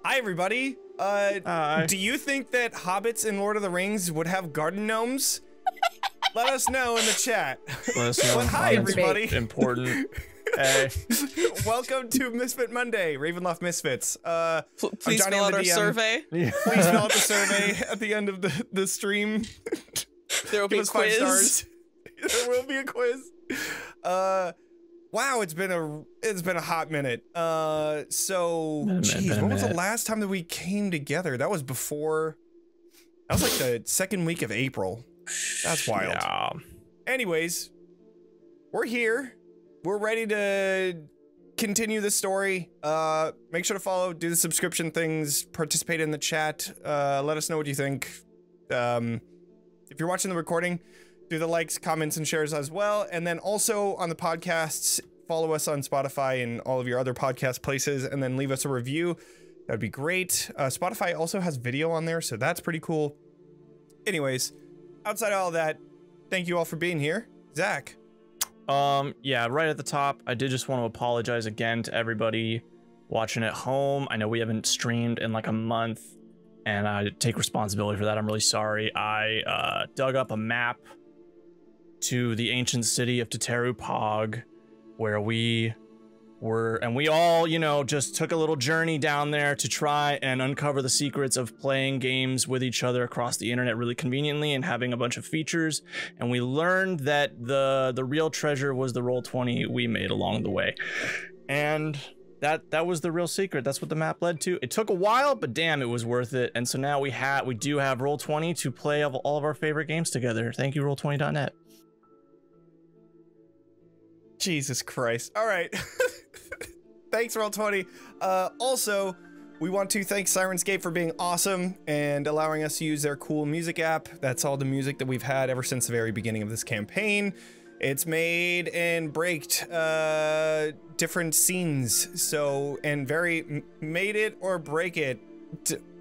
Hi, everybody. Hi. Do you think that hobbits in Lord of the Rings would have garden gnomes? Let us know in the chat. Let us know. But hi, everybody. Important. Hey. Welcome to Misfit Monday, Ravenloft Misfits. Please fill out our survey. Yeah. Please fill out the survey at the end of the stream. There will be a Give us 5 quiz. stars. There will be a quiz. Wow, it's been a hot minute. Geez, when was the last time that we came together? That was like the second week of April. That's wild. Yeah. Anyways, we're here. We're ready to continue the story. Make sure to follow, do the subscription things, participate in the chat. Let us know what you think. If you're watching the recording, do the likes, comments, and shares as well. And then also on the podcasts, follow us on Spotify and all of your other podcast places, and then leave us a review. That'd be great. Spotify also has video on there, so that's pretty cool. Anyways, outside of all that, thank you all for being here. Zach. Yeah, right at the top, I did just want to apologize again to everybody watching at home. I know we haven't streamed in like a month, and I take responsibility for that. I'm really sorry. I dug up a map to the ancient city of Teterupog, where we were, and we all, you know, just took a little journey down there to try and uncover the secrets of playing games with each other across the internet really conveniently and having a bunch of features. And we learned that the real treasure was the Roll20 we made along the way. And that was the real secret. That's what the map led to. It took a while, but damn, it was worth it. And so now we do have Roll20 to play all of our favorite games together. Thank you, Roll20.net. Jesus Christ. All right. Thanks, Roll20. Also, we want to thank Syrinscape for being awesome and allowing us to use their cool music app. That's all the music that we've had ever since the very beginning of this campaign. It's made and breaked different scenes. So, and very made it or break it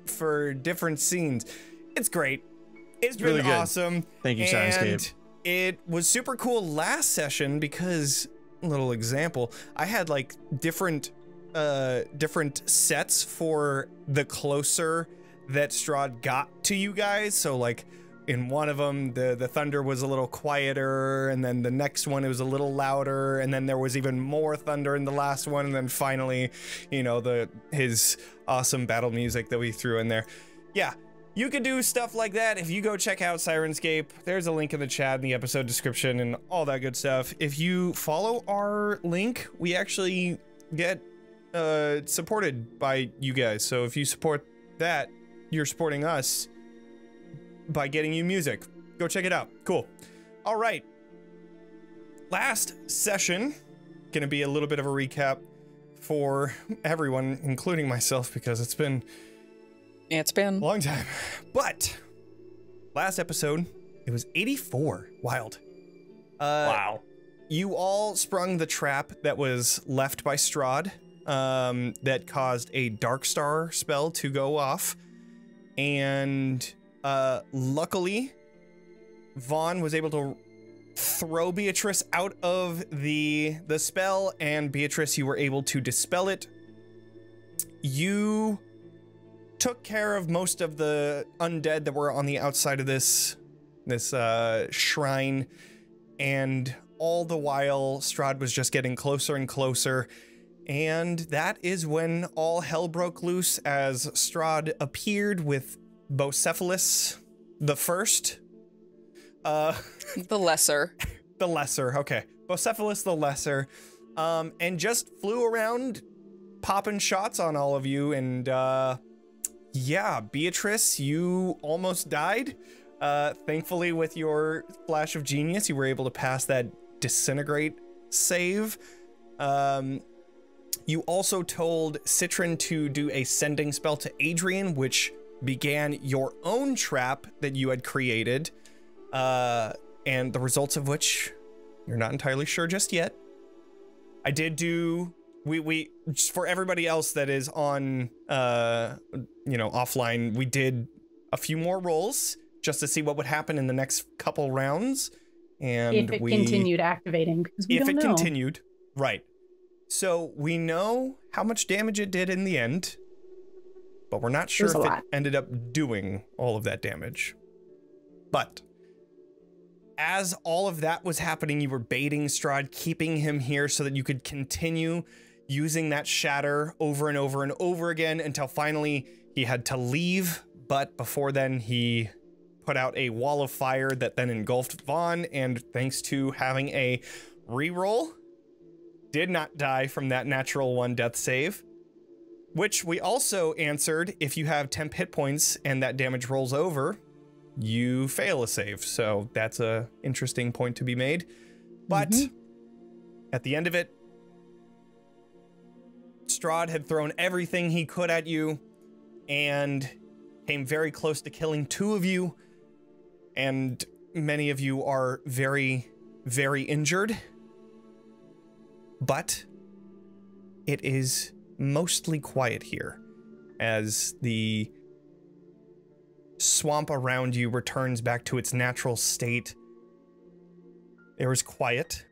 for different scenes. It's great. It's been really good. Awesome. Thank you, Syrinscape. It was super cool last session because, little example, I had like different sets for the closer that Strahd got to you guys. So like in one of them, the thunder was a little quieter, and then the next one it was a little louder, and then there was even more thunder in the last one, and then finally, you know, his awesome battle music that we threw in there. Yeah. You could do stuff like that if you go check out Syrinscape. There's a link in the chat in the episode description and all that good stuff. If you follow our link, we actually get supported by you guys. So if you support that, you're supporting us by getting you music. Go check it out. Cool. All right. Last session, gonna be a little bit of a recap for everyone, including myself, because it's been a long time. But last episode, it was 84. Wild. Wow. You all sprung the trap that was left by Strahd, that caused a Dark Star spell to go off. And luckily, Vaughn was able to throw Beatrice out of the spell, and Beatrice, you were able to dispel it. You took care of most of the undead that were on the outside of this shrine, and all the while Strahd was just getting closer and closer, and that is when all hell broke loose as Strahd appeared with Bocephalus the First. The lesser. The Lesser, okay. Bocephalus the Lesser, and just flew around popping shots on all of you, and yeah, Beatrice, you almost died. Thankfully, with your flash of genius, you were able to pass that disintegrate save. You also told Citron to do a sending spell to Adrian, which began your own trap that you had created, and the results of which you're not entirely sure just yet. I did do... We just for everybody else that is on, you know, offline, we did a few more rolls just to see what would happen in the next couple rounds. And if it continued activating, because we don't know. If it continued, right. So we know how much damage it did in the end. but we're not sure if it ended up doing all of that damage. But as all of that was happening, you were baiting Strahd, keeping him here so that you could continue using that shatter over and over and over again until finally he had to leave. But before then, he put out a wall of fire that then engulfed Vaughn, and thanks to having a reroll, did not die from that natural 1 death save. Which we also answered, if you have temp hit points and that damage rolls over, you fail a save. So that's a interesting point to be made. But at the end of it, Strahd had thrown everything he could at you and came very close to killing 2 of you. And many of you are very, very injured. But it is mostly quiet here as the swamp around you returns back to its natural state. There is quiet,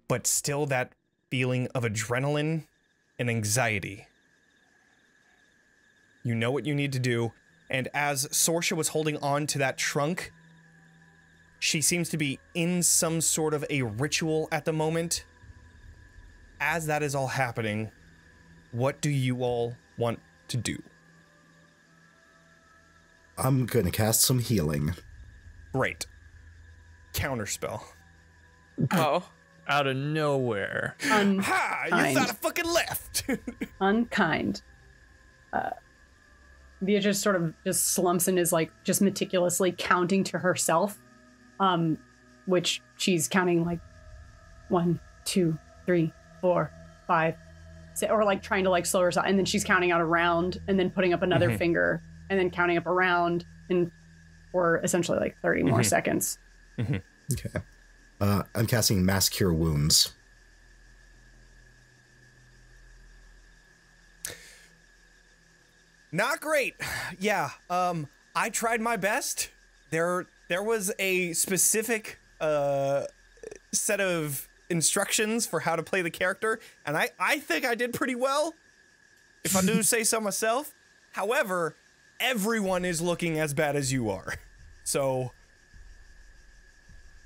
but still that feeling of adrenaline and anxiety. You know what you need to do, and as Sorsha was holding on to that trunk, she seems to be in some sort of a ritual at the moment. As that is all happening, what do you all want to do? I'm gonna cast some healing. Great. Counterspell. Oh. Out of nowhere. Ha! You thought I fucking left! Unkind. Beatrice sort of just slumps and is like just meticulously counting to herself, which she's counting like 1, 2, 3, 4, 5, 6, or like trying to like slow herself, and then she's counting out a round and then putting up another finger and then counting up a round and for essentially like 30 more seconds. Okay. I'm casting Mass Cure Wounds. Not great. Yeah. I tried my best. There was a specific set of instructions for how to play the character, and I think I did pretty well, if I do say so myself. However, everyone is looking as bad as you are. So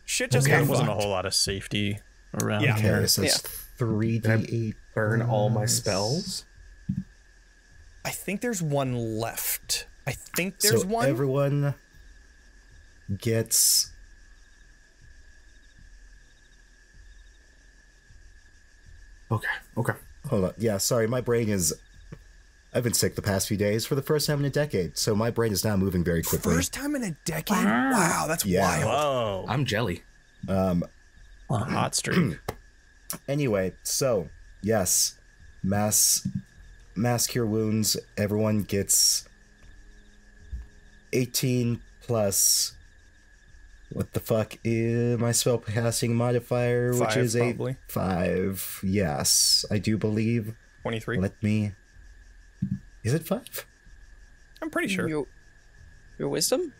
shit just got wasn't a fucked. whole lot of safety around Yeah. here. Okay, so it's 3d8. Burn all my spells. I think there's one left. I think there's So one. everyone gets... Okay. Hold on. Yeah, sorry, my brain is... I've been sick the past few days for the first time in a decade, so my brain is now moving very quickly. First time in a decade? Wow, that's wild. Whoa. I'm jelly. On a hot streak. Anyway, so, yes, mass cure wounds, everyone gets 18 plus... What the fuck is my spellcasting modifier, which 5, is probably. 5. Yes, I do believe. 23. Let me... Is it 5? I'm pretty sure. Your wisdom?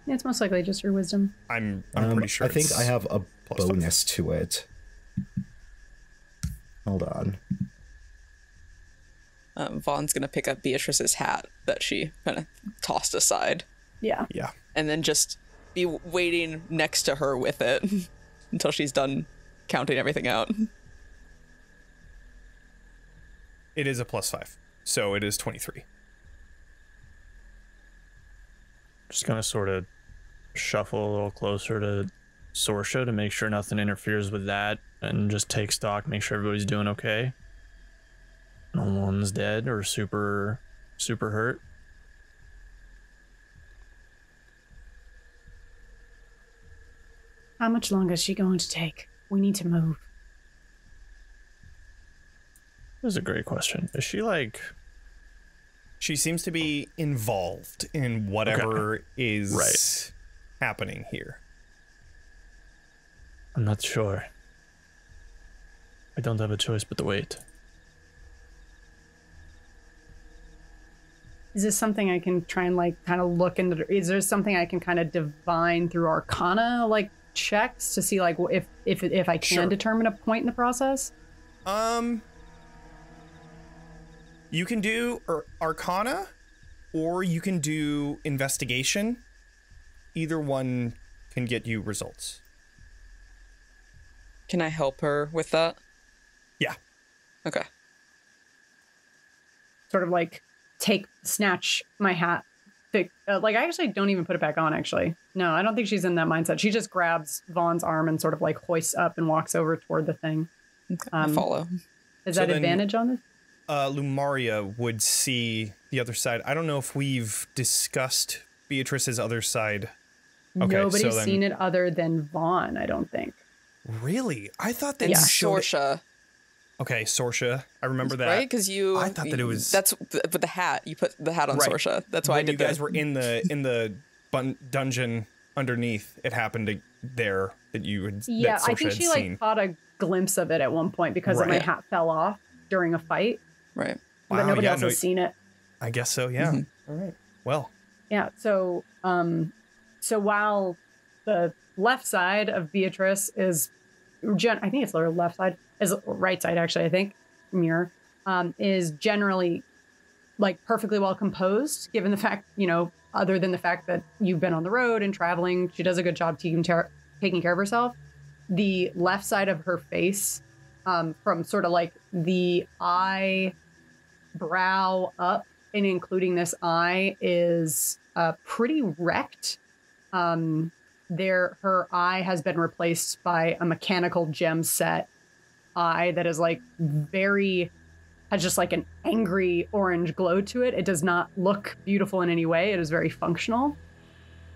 Yeah, it's most likely just your wisdom. I'm pretty sure. I think it's I have a +5. bonus to it. Hold on. Vaughn's gonna pick up Beatrice's hat that she kind of tossed aside. Yeah. Yeah. And then just be waiting next to her with it until she's done counting everything out. It is a +5, so it is 23. Just gonna sort of shuffle a little closer to Sorsha to make sure nothing interferes with that, and just take stock, make sure everybody's doing okay. No one's dead or super hurt. How much longer is she going to take? We need to move. That's a great question. Is she like... She seems to be involved in whatever is Right. happening here. I'm not sure. I don't have a choice but to wait. Is this something I can try and like kind of look into? Is there something I can kind of divine through Arcana like checks to see like if I can Sure. determine a point in the process? You can do Arcana, or you can do Investigation. Either one can get you results. Can I help her with that? Yeah. Okay. Sort of like snatch my hat. Like I actually don't even put it back on, actually. No, I don't think she's in that mindset. She just grabs Vaughn's arm and sort of like hoists up and walks over toward the thing. I follow. Is So that then, advantage on this? Lumaria would see the other side. I don't know if we've discussed Beatrice's other side. Okay, Nobody's so then, seen it other than Vaughn, I don't think. Really? I thought that Yeah, you showed it. Sorsha. Okay, Sorsha. I remember that. Right? Because I thought that it was. That's with the hat. You put the hat on Right. Sorsha. That's why When I did you guys that. were in the dungeon underneath. It happened there that you had. Yeah, that Sorsha I think had she seen. like caught a glimpse of it at one point because Right. my hat fell off during a fight, Right. but Wow, nobody yeah, else no, has seen it. I guess so. Yeah. Mm-hmm. All right. Well. Yeah, so while the left side of Beatrice is, I think it's the left side, is right side actually, I think, mirror, is generally like perfectly well composed, given the fact, other than the fact that you've been on the road and traveling, she does a good job taking care of herself. The left side of her face, from sort of like the eyebrow up and including this eye, is pretty wrecked. Her eye has been replaced by a mechanical gem set eye that is like has just like an angry orange glow to it. It does not look beautiful in any way. It is very functional.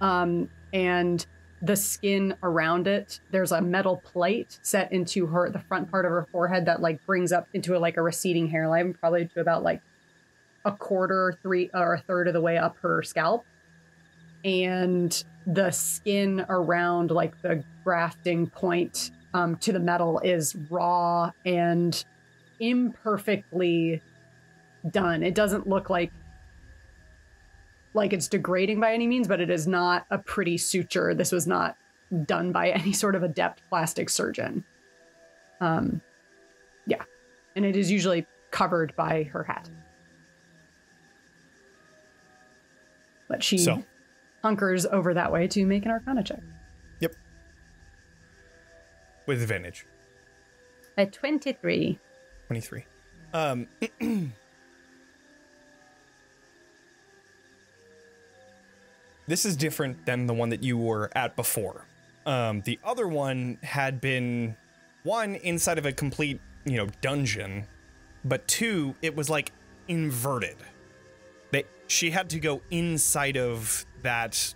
And the skin around it, there's a metal plate set into the front part of her forehead that like brings up into a receding hairline, probably to about like a quarter, or a third of the way up her scalp. And the skin around like the grafting point to the metal is raw and imperfectly done. It doesn't look like it's degrading by any means, but it is not a pretty suture. This was not done by any sort of adept plastic surgeon. Yeah. And it is usually covered by her hat. But she hunkers over that way to make an Arcana check. Yep. With advantage. At 23. 23. This is different than the one that you were at before. The other one had been, one, inside of a complete, dungeon, but two, it was like inverted. She had to go inside of that,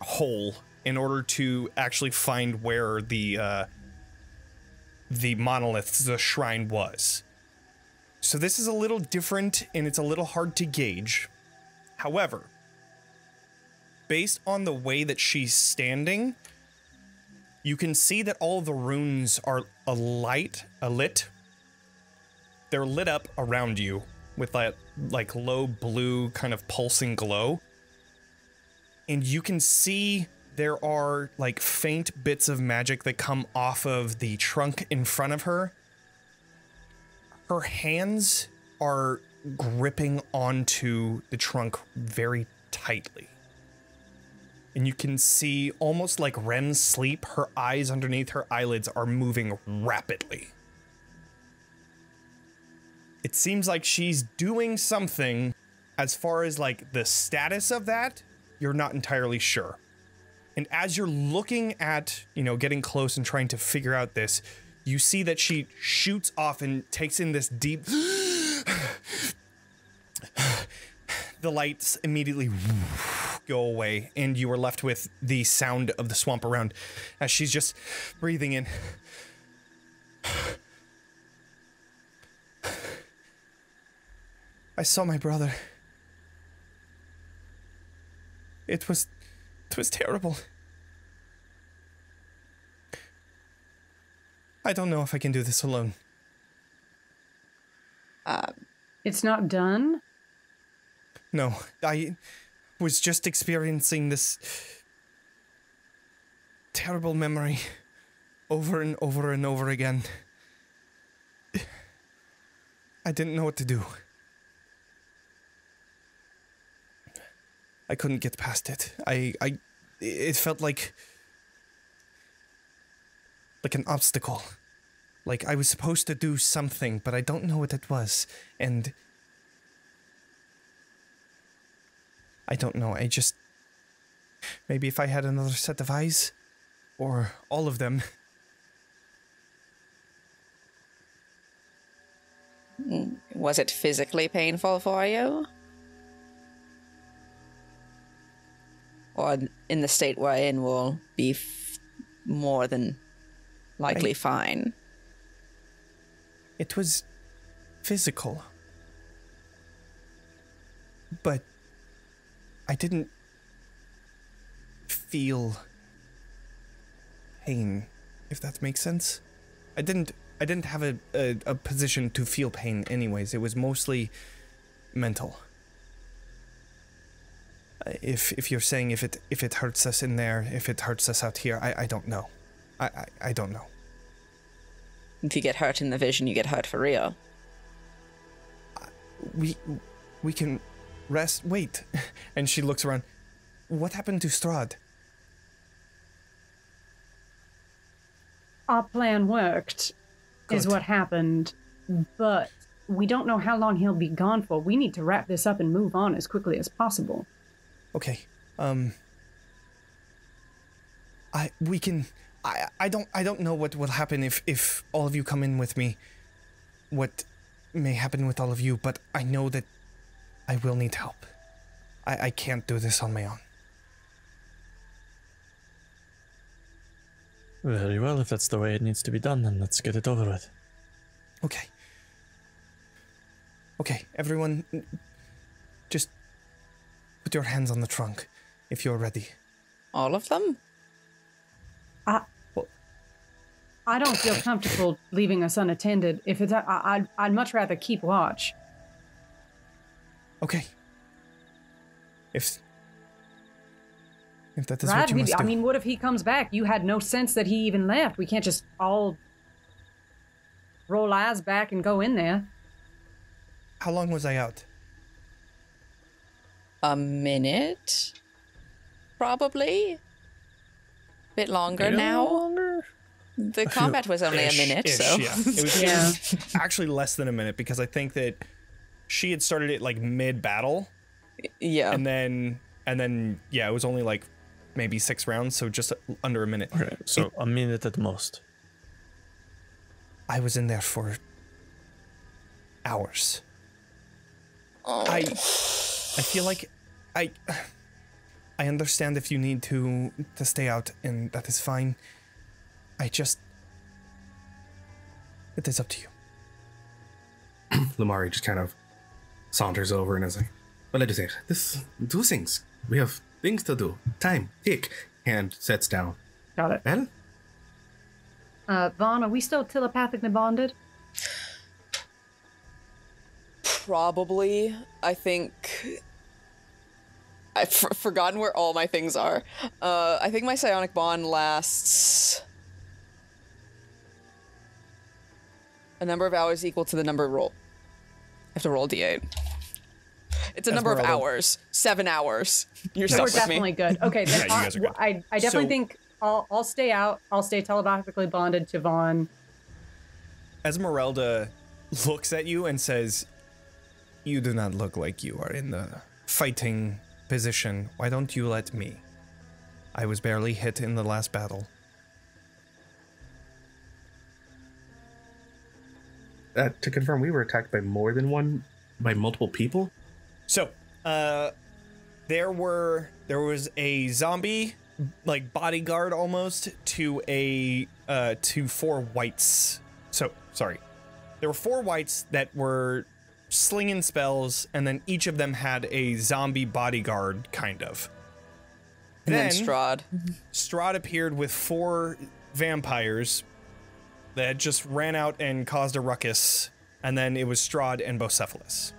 hole in order to actually find where the monolith, the shrine was. So this is a little different and it's a little hard to gauge. However, based on the way that she's standing, you can see that all the runes are lit. They're lit up around you with that like low blue kind of pulsing glow. And you can see there are like faint bits of magic that come off of the trunk in front of her. Her hands are gripping onto the trunk very tightly. And you can see, almost like REM sleep, her eyes underneath her eyelids are moving rapidly. It seems like she's doing something. As far as like the status of that, you're not entirely sure. And as you're looking at, getting close and trying to figure out this, you see that she shoots off and takes in this deep... The lights immediately go away, and you are left with the sound of the swamp around as she's just breathing in. I saw my brother. It was terrible. I don't know if I can do this alone. It's not done? No, I was just experiencing this terrible memory over and over and over again. I didn't know what to do. I couldn't get past it. It felt like an obstacle. Like I was supposed to do something, but I don't know what it was. And I don't know. Maybe if I had another set of eyes, or all of them. Was it physically painful for you? Or in the state we're in will be more than likely fine? It was physical. But I didn't feel pain, if that makes sense. I didn't have a position to feel pain anyways. It was mostly mental. If you're saying if it hurts us in there, if it hurts us out here, I don't know. I don't know. If you get hurt in the vision, you get hurt for real. We can rest. Wait. And she looks around. What happened to Strahd? Our plan worked, is Good. what happened, but we don't know how long he'll be gone for. We need to wrap this up and move on as quickly as possible. Okay. I don't know what will happen if all of you come in with me. What may happen with all of you, but I know that I will need help. I can't do this on my own. Very well, if that's the way it needs to be done, then let's get it over with. Okay. Okay, everyone, just put your hands on the trunk if you're ready. All of them? I don't feel comfortable leaving us unattended. If it's, I'd much rather keep watch. Okay. If that is what you must do. I mean, what if he comes back? You had no sense that he even left. We can't just all roll eyes back and go in there. How long was I out? A minute? Probably? Bit longer now? The combat was only a minute, so... Yeah. It was actually less than a minute, because I think that she had started it like mid-battle. Yeah. And then yeah, it was only like maybe 6 rounds, so just under a minute. Okay, so a minute at most. I was in there for hours. Oh. I feel like I understand if you need to stay out, and that is fine. It is up to you. Lumaria just kind of saunters over and is like, well, let us say, do things. We have things to do. Time, tick. Hand sets down. Got it. Well? Vaughn, are we still telepathically bonded? Probably. I think... I've forgotten where all my things are. I think my psionic bond lasts... a number of hours equal to the number roll. I have to roll d8. It's a number of hours. 7 hours. You're stuck We're with definitely me. good. Okay, then Yeah, you guys are good. I definitely think I'll stay out. I'll stay telepathically bonded to Vaughn. Esmeralda looks at you and says, "You do not look like you are in the fighting position. Why don't you let me? I was barely hit in the last battle." To confirm, we were attacked by multiple people? So, there was a zombie, like bodyguard almost, to 4 whites. So, sorry. There were 4 whites that were slinging spells, and then each of them had a zombie bodyguard, kind of. And then Strahd. Strahd appeared with 4 vampires that just ran out and caused a ruckus, and then it was Strahd and Bocephalus.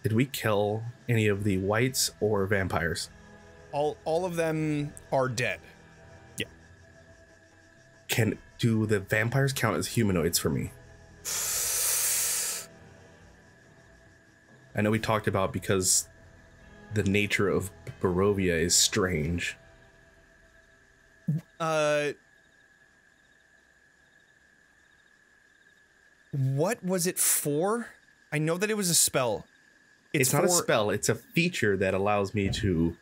Did we kill any of the whites or vampires? All of them are dead. Yeah. Do the vampires count as humanoids for me? I know we talked about because the nature of Barovia is strange. What was it for? I know that it was a spell. It's not a spell. It's a feature that allows me to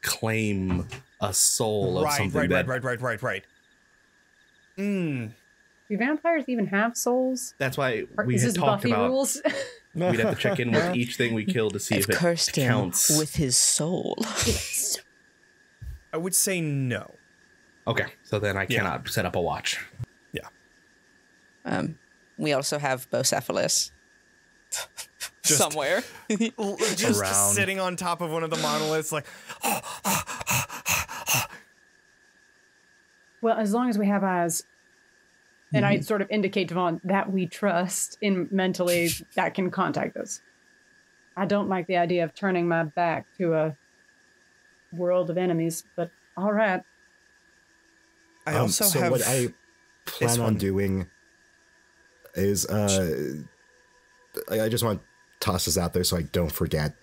claim a soul of something. Right. Do vampires even have souls? That's why we Is had this talked Buffy about. rules? We'd have to check in with each thing we kill to see if it Cursed him counts. with his soul. I would say no. Okay, so then I cannot set up a watch. Yeah. We also have Bocephalus. Somewhere. Just Around. sitting on top of one of the monoliths, like, Well, as long as we have eyes, and I sort of indicate to Vaughn that we trust in mentally that can contact us. I don't like the idea of turning my back to a world of enemies, but all right. I also so have. what I plan on doing is I just want to toss this out there so I don't forget.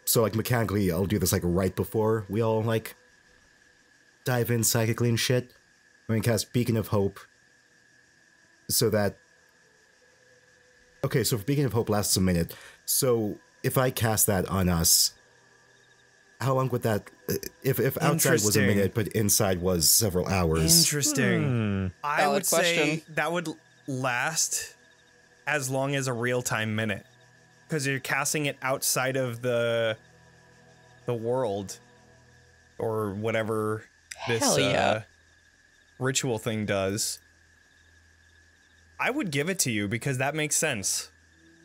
So like mechanically I'll do this like right before we all like dive in psychically and shit. I'm gonna cast Beacon of Hope so that okay, so if Beacon of Hope lasts a minute, so if I cast that on us, how long would that if outside was a Interesting. minute but inside was several hours? Interesting. I Valid would say question. that would last as long as a real-time minute, because you're casting it outside of the world or whatever this Hell yeah. ritual thing does. I would give it to you because that makes sense.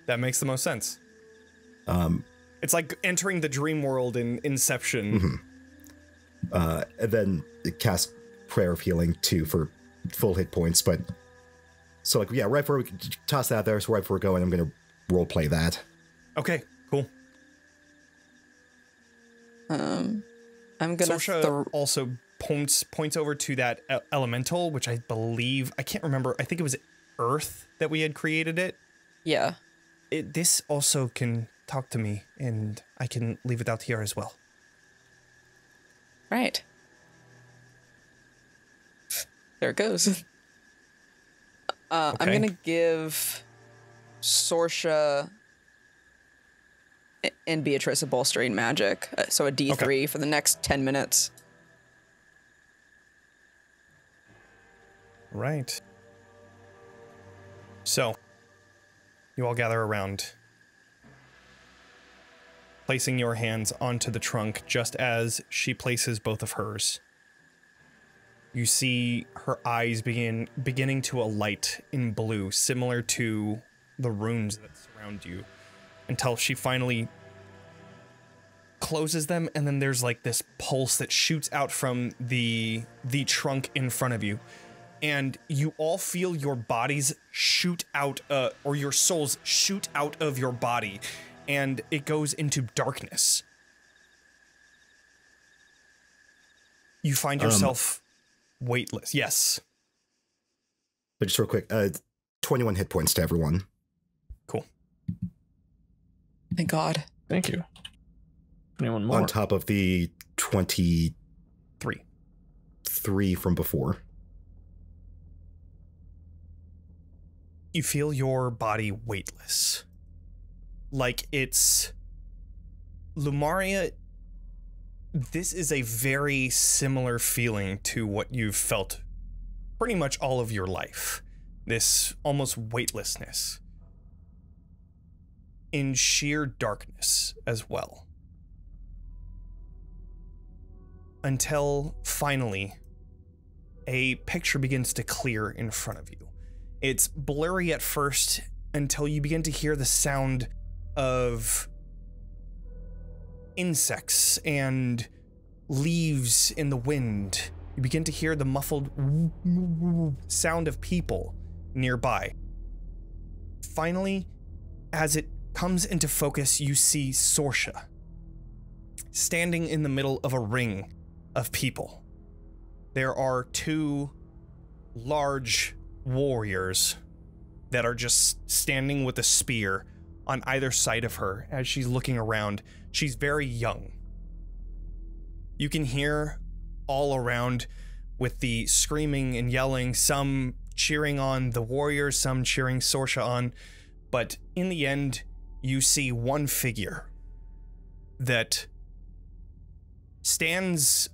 That makes the most sense. It's like entering the dream world in Inception. And then cast Prayer of Healing too for full hit points. But so like, yeah, right before we toss that out there, so right before we're going, I'm going to role play that. Okay, cool. I'm gonna Sorsha also points over to that elemental, which I believe, I can't remember, I think it was Earth that we had created it. yeah. This also can talk to me, and I can leave it out here as well. Right. There it goes. I'm Okay. gonna give Sorsha and Beatrice a bolstering magic, so a D3 for the next 10 minutes. Right. So, you all gather around, placing your hands onto the trunk just as she places both of hers. You see her eyes beginning to alight in blue, similar to the runes that surround you, until she finally closes them, and then there's like this pulse that shoots out from the trunk in front of you. And you all feel your bodies shoot out, or your souls shoot out of your body, and it goes into darkness. You find yourself weightless. Yes. But just real quick, 21 hit points to everyone. Cool. Thank God. Thank you. Anyone more? On top of the 23 from before. You feel your body weightless. Like it's... Lumaria, this is a very similar feeling to what you've felt pretty much all of your life. This almost weightlessness. In sheer darkness as well. Until finally, a picture begins to clear in front of you. It's blurry at first until you begin to hear the sound of insects and leaves in the wind. You begin to hear the muffled sound of people nearby. Finally, as it comes into focus, you see Sorsha standing in the middle of a ring of people. there are two large warriors that are just standing with a spear on either side of her as she's looking around. She's very young. You can hear all around with the screaming and yelling, some cheering on the warriors, some cheering Sorsha on, but in the end, you see one figure that stands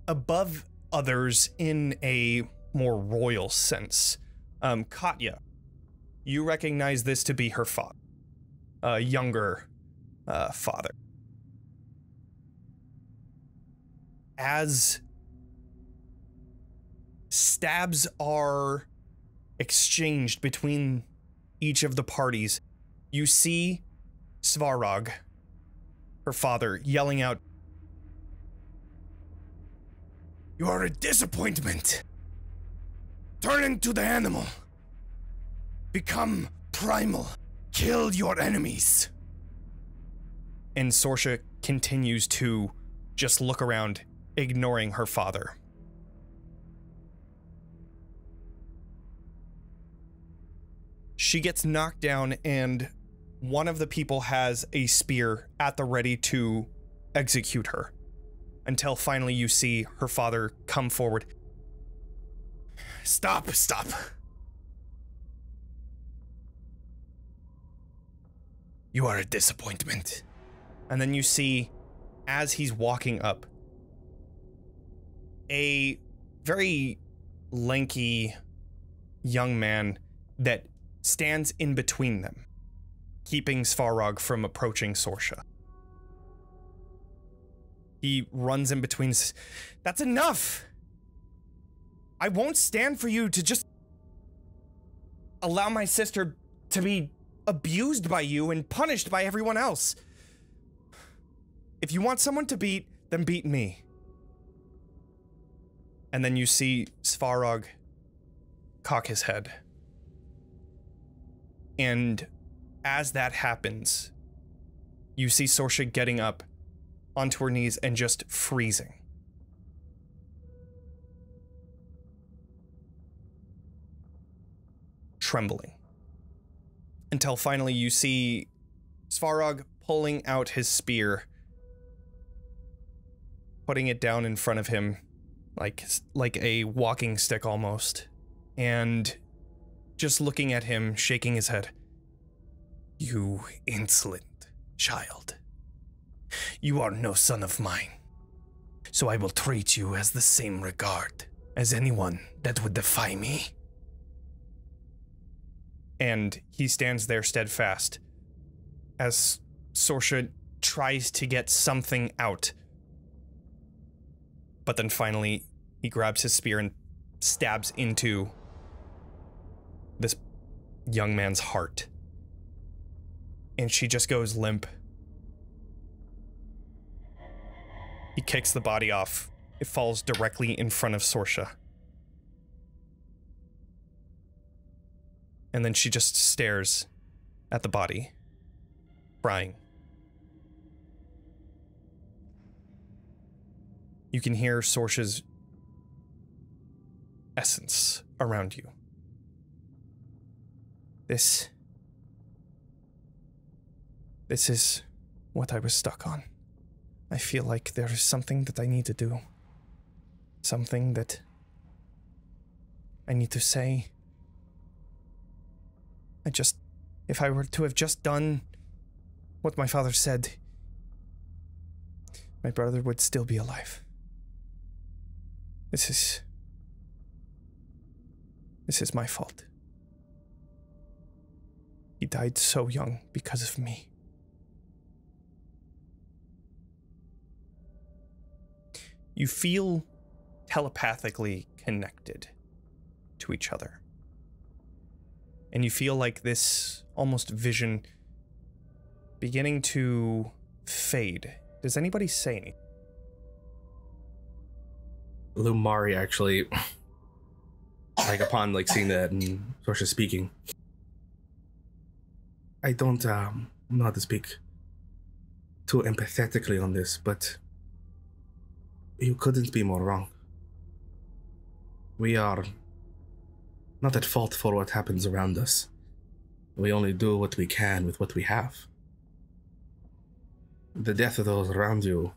above others in a more royal sense. Katya, you recognize this to be her father, a younger father. As stabs are exchanged between each of the parties, you see Svarog, her father, yelling out, "You are a disappointment. Turn into the animal. Become primal. Kill your enemies." And Sorsha continues to just look around, ignoring her father. She gets knocked down, and one of the people has a spear at the ready to execute her, until finally you see her father come forward. Stop. You are a disappointment. And then you see, as he's walking up, a very lanky young man that stands in between them, keeping Svarog from approaching Sorsha. He runs in between. That's enough! I won't stand for you to just allow my sister to be abused by you and punished by everyone else. If you want someone to beat, then beat me. And then you see Svarog cock his head. And as that happens, you see Sorsha getting up onto her knees and just freezing. Trembling. Until finally you see Svarog pulling out his spear, putting it down in front of him like a walking stick almost, and just looking at him, shaking his head. You insolent child. You are no son of mine, so I will treat you as the same regard as anyone that would defy me. And he stands there steadfast as Sorsha tries to get something out. But then finally, he grabs his spear and stabs into this young man's heart. And she just goes limp. He kicks the body off. It falls directly in front of Sorsha. And then she just stares at the body, crying. You can hear Sorsha's essence around you. This is what I was stuck on. I feel like there is something that I need to do. Something that I need to say. If I were to have just done what my father said, my brother would still be alive. This is my fault. He died so young because of me. You feel telepathically connected to each other. And you feel like this almost vision beginning to fade. Does anybody say anything? Lumaria actually, upon seeing that and Sorsha speaking, I don't know how to speak too empathetically on this, but you couldn't be more wrong. we are not at fault for what happens around us. We only do what we can with what we have. The death of those around you,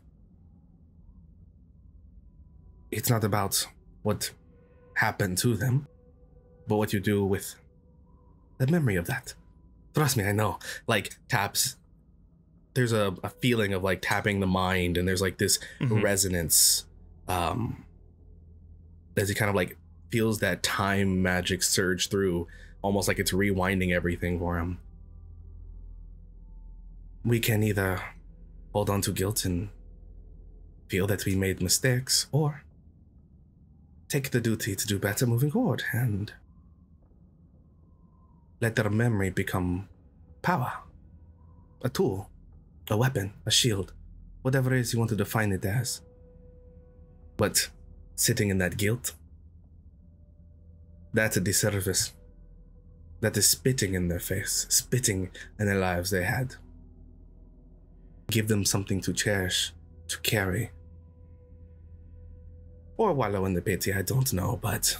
it's not about what happened to them, but what you do with the memory of that. Trust me, I know. Like, taps, there's a feeling of like tapping the mind, and there's like this resonance as he kind of like feels that time magic surge through, almost like it's rewinding everything for him. We can either hold on to guilt and feel that we made mistakes, or take the duty to do better moving forward and let their memory become power, a tool, a weapon, a shield, whatever it is you want to define it as. But sitting in that guilt, that's a disservice. That is spitting in their face, spitting in the lives they had. Give them something to cherish, to carry. Or wallow in the pity, I don't know, but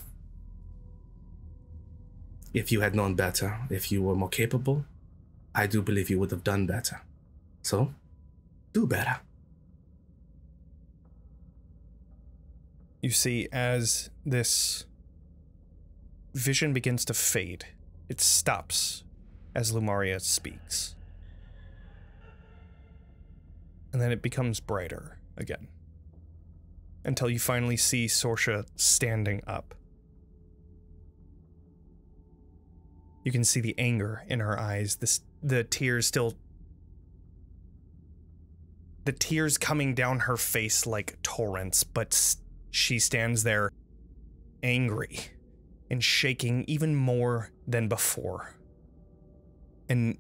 if you had known better, if you were more capable, I do believe you would have done better. So, do better. You see, as this vision begins to fade, it stops as Lumaria speaks. And then it becomes brighter again, until you finally see Sorsha standing up. You can see the anger in her eyes, the tears coming down her face like torrents, but she stands there angry and shaking even more than before. And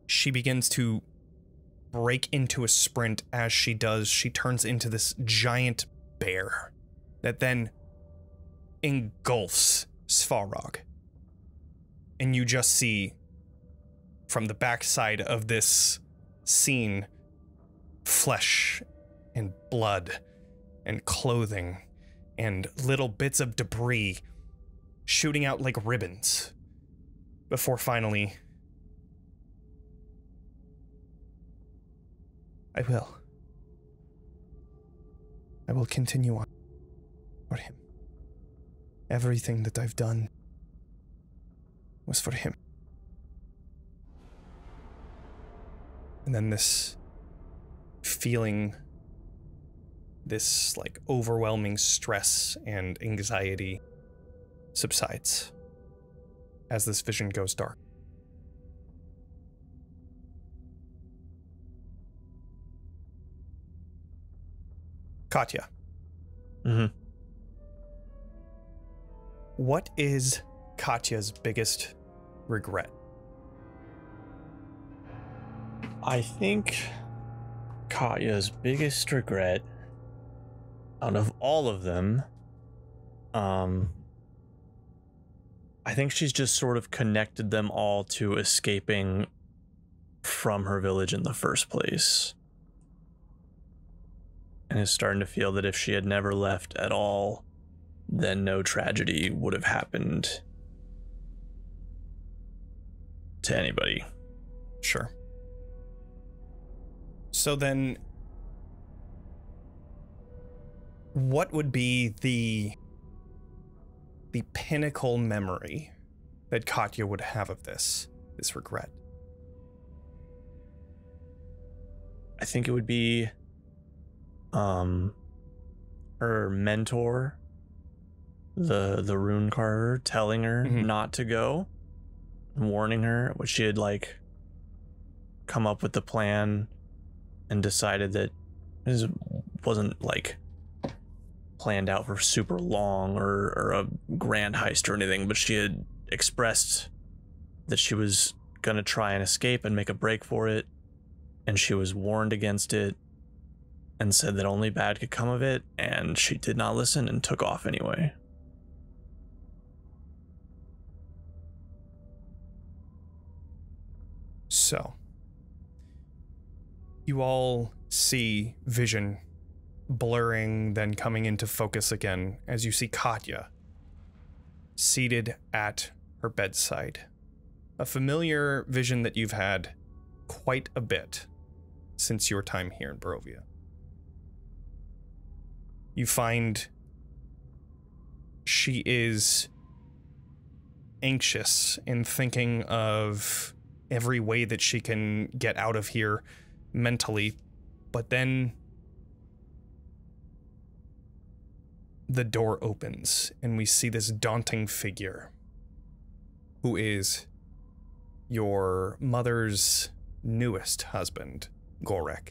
she begins to break into a sprint. As she does, she turns into this giant bear that then engulfs Svarog. And you just see from the backside of this scene flesh and blood and clothing and little bits of debris shooting out like ribbons before finally, I will continue on for him. Everything that I've done was for him. And then this feeling, this like overwhelming stress and anxiety subsides as this vision goes dark. Katya. What is Katya's biggest regret? I think Katya's biggest regret out of all of them, I think she's just sort of connected them all to escaping from her village in the first place. And is starting to feel that if she had never left at all, then no tragedy would have happened to anybody. Sure. So then, what would be the pinnacle memory that Katya would have of this regret? I think it would be her mentor, the rune carver, telling her not to go, warning her, what she had like come up with the plan and decided that this wasn't like planned out for super long or a grand heist or anything, but she had expressed that she was gonna try and escape and make a break for it, and she was warned against it and said that only bad could come of it, and she did not listen and took off anyway. So, you all see vision blurring, then coming into focus again as you see Katya seated at her bedside. A familiar vision that you've had quite a bit since your time here in Barovia. You find she is anxious and thinking of every way that she can get out of here mentally, but then the door opens and we see this daunting figure who is your mother's newest husband, Gorek.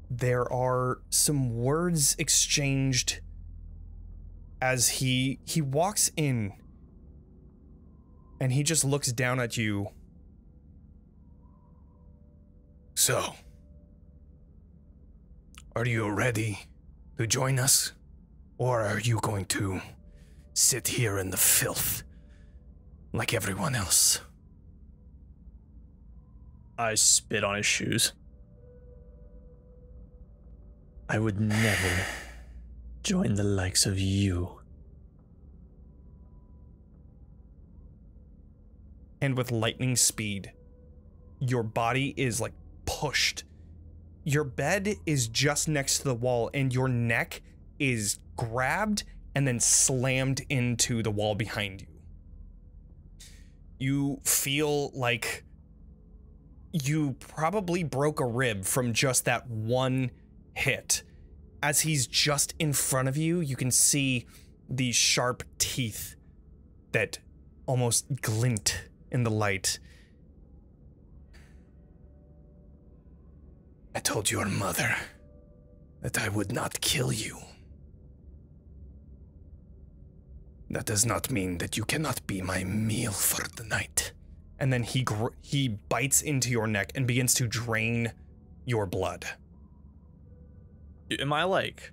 There are some words exchanged as he walks in and he just looks down at you. So, are you ready to join us? Or are you going to sit here in the filth like everyone else? I spit on his shoes. I would never join the likes of you. And with lightning speed, your body is like pushed. Your bed is just next to the wall and your neck is grabbed and then slammed into the wall behind you. You feel like you probably broke a rib from just that one hit. As he's just in front of you, you can see these sharp teeth that almost glint in the light. I told your mother that I would not kill you. That does not mean that you cannot be my meal for the night. And then he bites into your neck and begins to drain your blood. Am I like,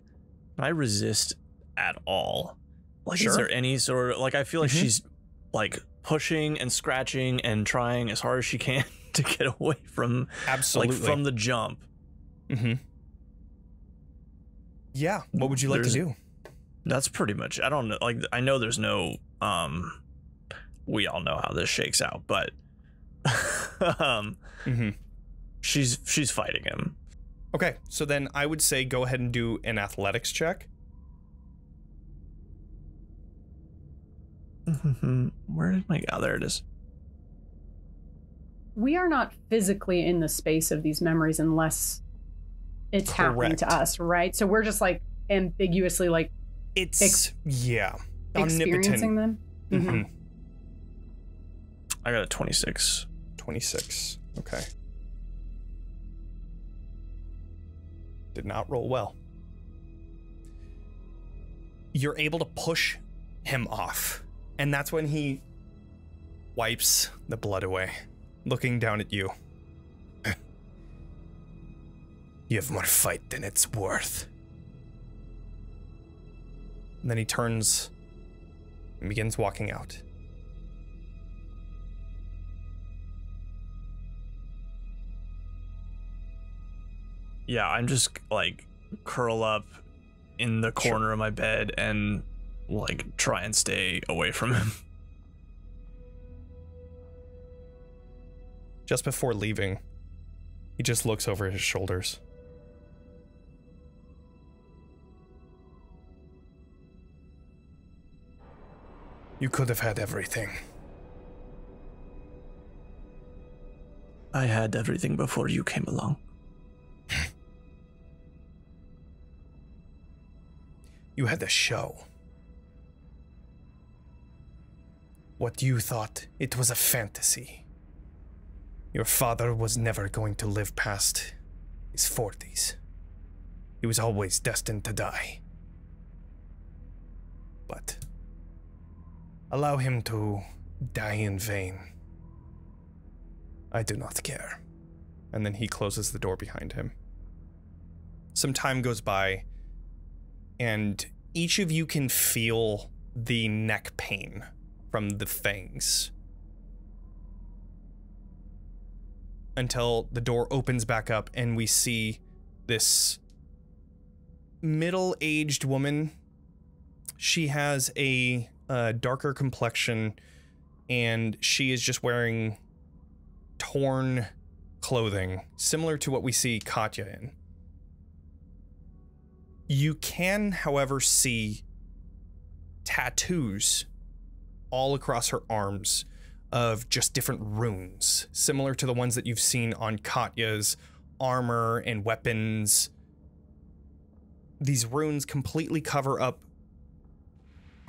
can I resist at all? Like, Sure. Is there any sort of, like, I feel like she's like pushing and scratching and trying as hard as she can to get away from, Absolutely. like, from the jump. Mm-hmm. Yeah. What would you like to do? That's pretty much, I don't know, like, I know there's no, we all know how this shakes out, but she's fighting him. Okay, so then I would say go ahead and do an athletics check. Where did my, oh, there it is. We are not physically in the space of these memories unless it's happening to Correct. us, right? So we're just like ambiguously like It's, yeah, experiencing omnipotent. them. Mm-hmm. I got a 26. 26, okay. Did not roll well. You're able to push him off, and that's when he wipes the blood away, looking down at you. You have more fight than it's worth. And then he turns and begins walking out. Yeah, I'm just like curl up in the corner of my bed and like try and stay away from him. Just before leaving, he just looks over his shoulders. You could have had everything. I had everything before you came along. You had a show. What you thought, it was a fantasy. Your father was never going to live past his 40s. He was always destined to die. But allow him to die in vain. I do not care. And then he closes the door behind him. Some time goes by, and each of you can feel the neck pain from the fangs. Until the door opens back up and we see this middle-aged woman. She has a darker complexion, and she is just wearing torn clothing, similar to what we see Katya in. You can, however, see tattoos all across her arms of just different runes, similar to the ones that you've seen on Katya's armor and weapons. These runes completely cover up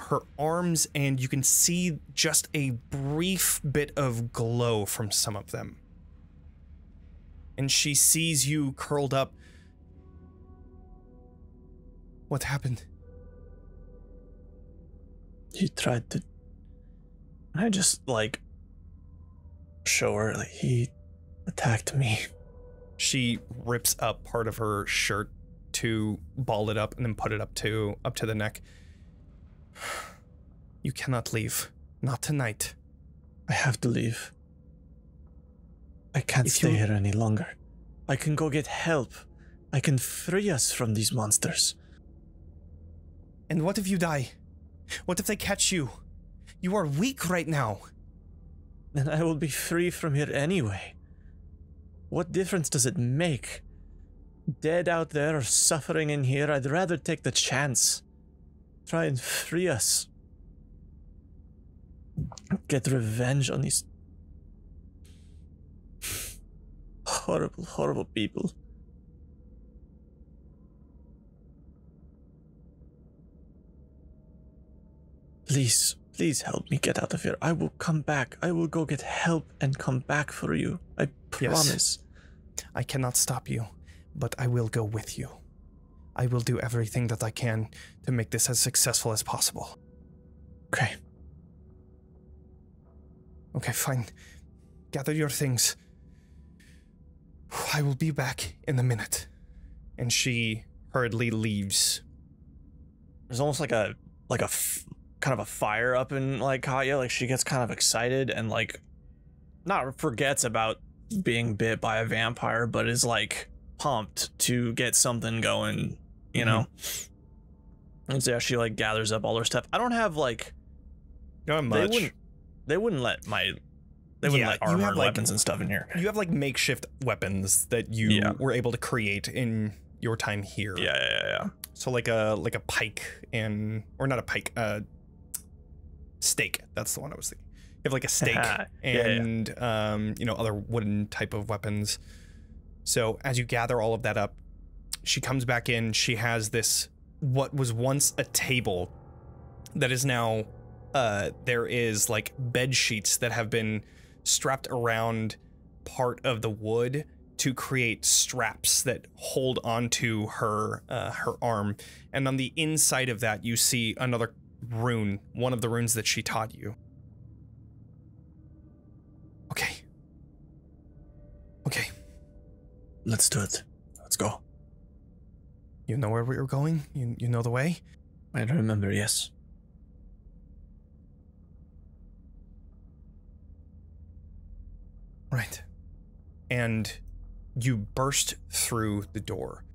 her arms, and you can see just a brief bit of glow from some of them. And she sees you curled up. What happened? He tried to... I just, like, show her, like, he attacked me. She rips up part of her shirt to ball it up and then put it up to the neck. You cannot leave. Not tonight. I have to leave. I can't stay here any longer. I can go get help. I can free us from these monsters. And what if you die? What if they catch you? You are weak right now. Then I will be free from here anyway. What difference does it make? Dead out there or suffering in here, I'd rather take the chance. Try and free us. Get revenge on these horrible, horrible people. Please, please help me get out of here. I will come back. I will go get help and come back for you. I promise. Yes. I cannot stop you, but I will go with you. I will do everything that I can to make this as successful as possible. Okay. Okay, fine. Gather your things. I will be back in a minute. And she hurriedly leaves. There's almost like a kind of a fire up in like Katya. Like she gets kind of excited and like not forgets about being bit by a vampire, but is like pumped to get something going, you know? And so yeah, she like gathers up all her stuff. I don't have like not much. They wouldn't let armor and weapons and stuff in here. You have like makeshift weapons that you were able to create in your time here. Yeah. So like a pike or not a pike, stake. That's the one I was thinking. You have like a stake and other wooden type of weapons. So as you gather all of that up, she comes back in. She has this, what was once a table that is now, there is like bed sheets that have been strapped around part of the wood to create straps that hold onto her arm. And on the inside of that, you see another rune, one of the runes that she taught you. Okay. Let's do it. Let's go. You know where we were going? You know the way? I remember, yes. Right. And you burst through the door.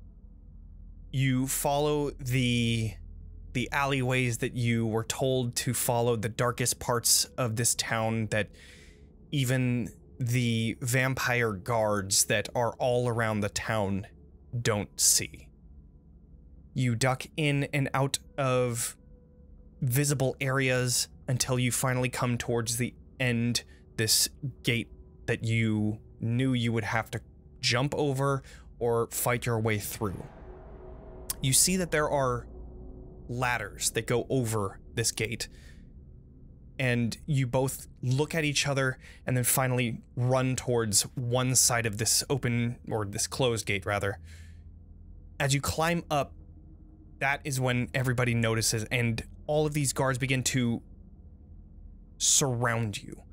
You follow the alleyways that you were told to follow, the darkest parts of this town that even the vampire guards that are all around the town don't see. You duck in and out of visible areas until you finally come towards the end, this gate that you knew you would have to jump over or fight your way through. You see that there are ladders that go over this gate, and you both look at each other and then finally run towards one side of this open, or this closed gate rather. As you climb up, that is when everybody notices, and all of these guards begin to surround you.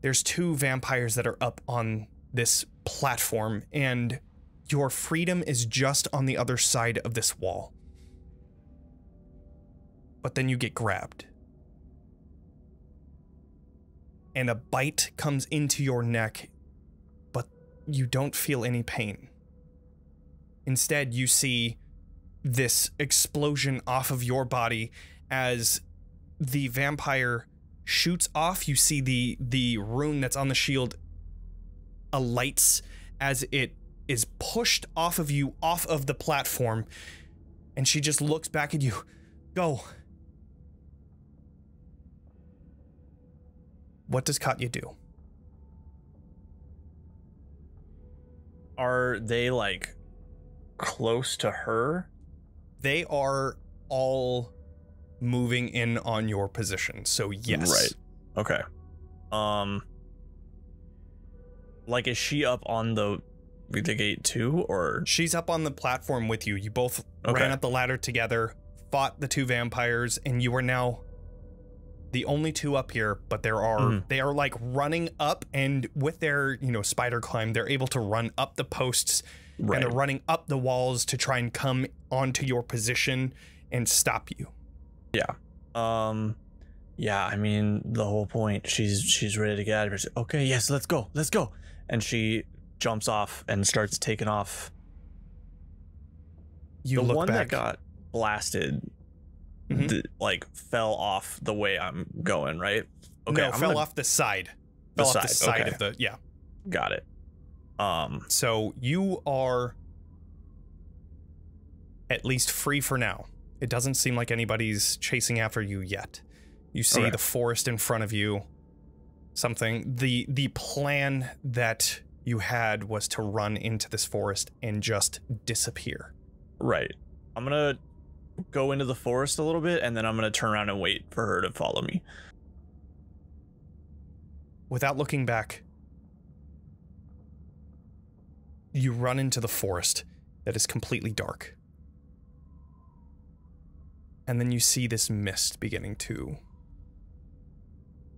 There's two vampires that are up on this platform, and your freedom is just on the other side of this wall. But then you get grabbed. And a bite comes into your neck, but you don't feel any pain. Instead, you see this explosion off of your body as the vampire shoots off. You see the rune that's on the shield alights as it is pushed off of you, off of the platform, and she just looks back at you. Go. What does Katya do? Are they like close to her? They are all moving in on your position, so yes. Right. Okay. Like, is she up on the gate too, or? She's up on the platform with you. You both ran up the ladder together, fought the two vampires, and you are now the only two up here, but they are like running up, and with their, spider climb, they're able to run up the posts, and they're running up the walls to try and come onto your position and stop you. Yeah. Yeah, I mean, the whole point, she's ready to get out of here. Okay, yes, let's go. And she jumps off and starts taking off. You the look one back. that got blasted, fell off the way I'm going, right? Okay, no, fell off the side. Fell off the side of the, yeah. Got it. So you are at least free for now. It doesn't seem like anybody's chasing after you yet. You see the forest in front of you. The plan that you had was to run into this forest and just disappear. Right. I'm gonna go into the forest a little bit, and then I'm gonna turn around and wait for her to follow me. Without looking back, you run into the forest that is completely dark. And then you see this mist beginning to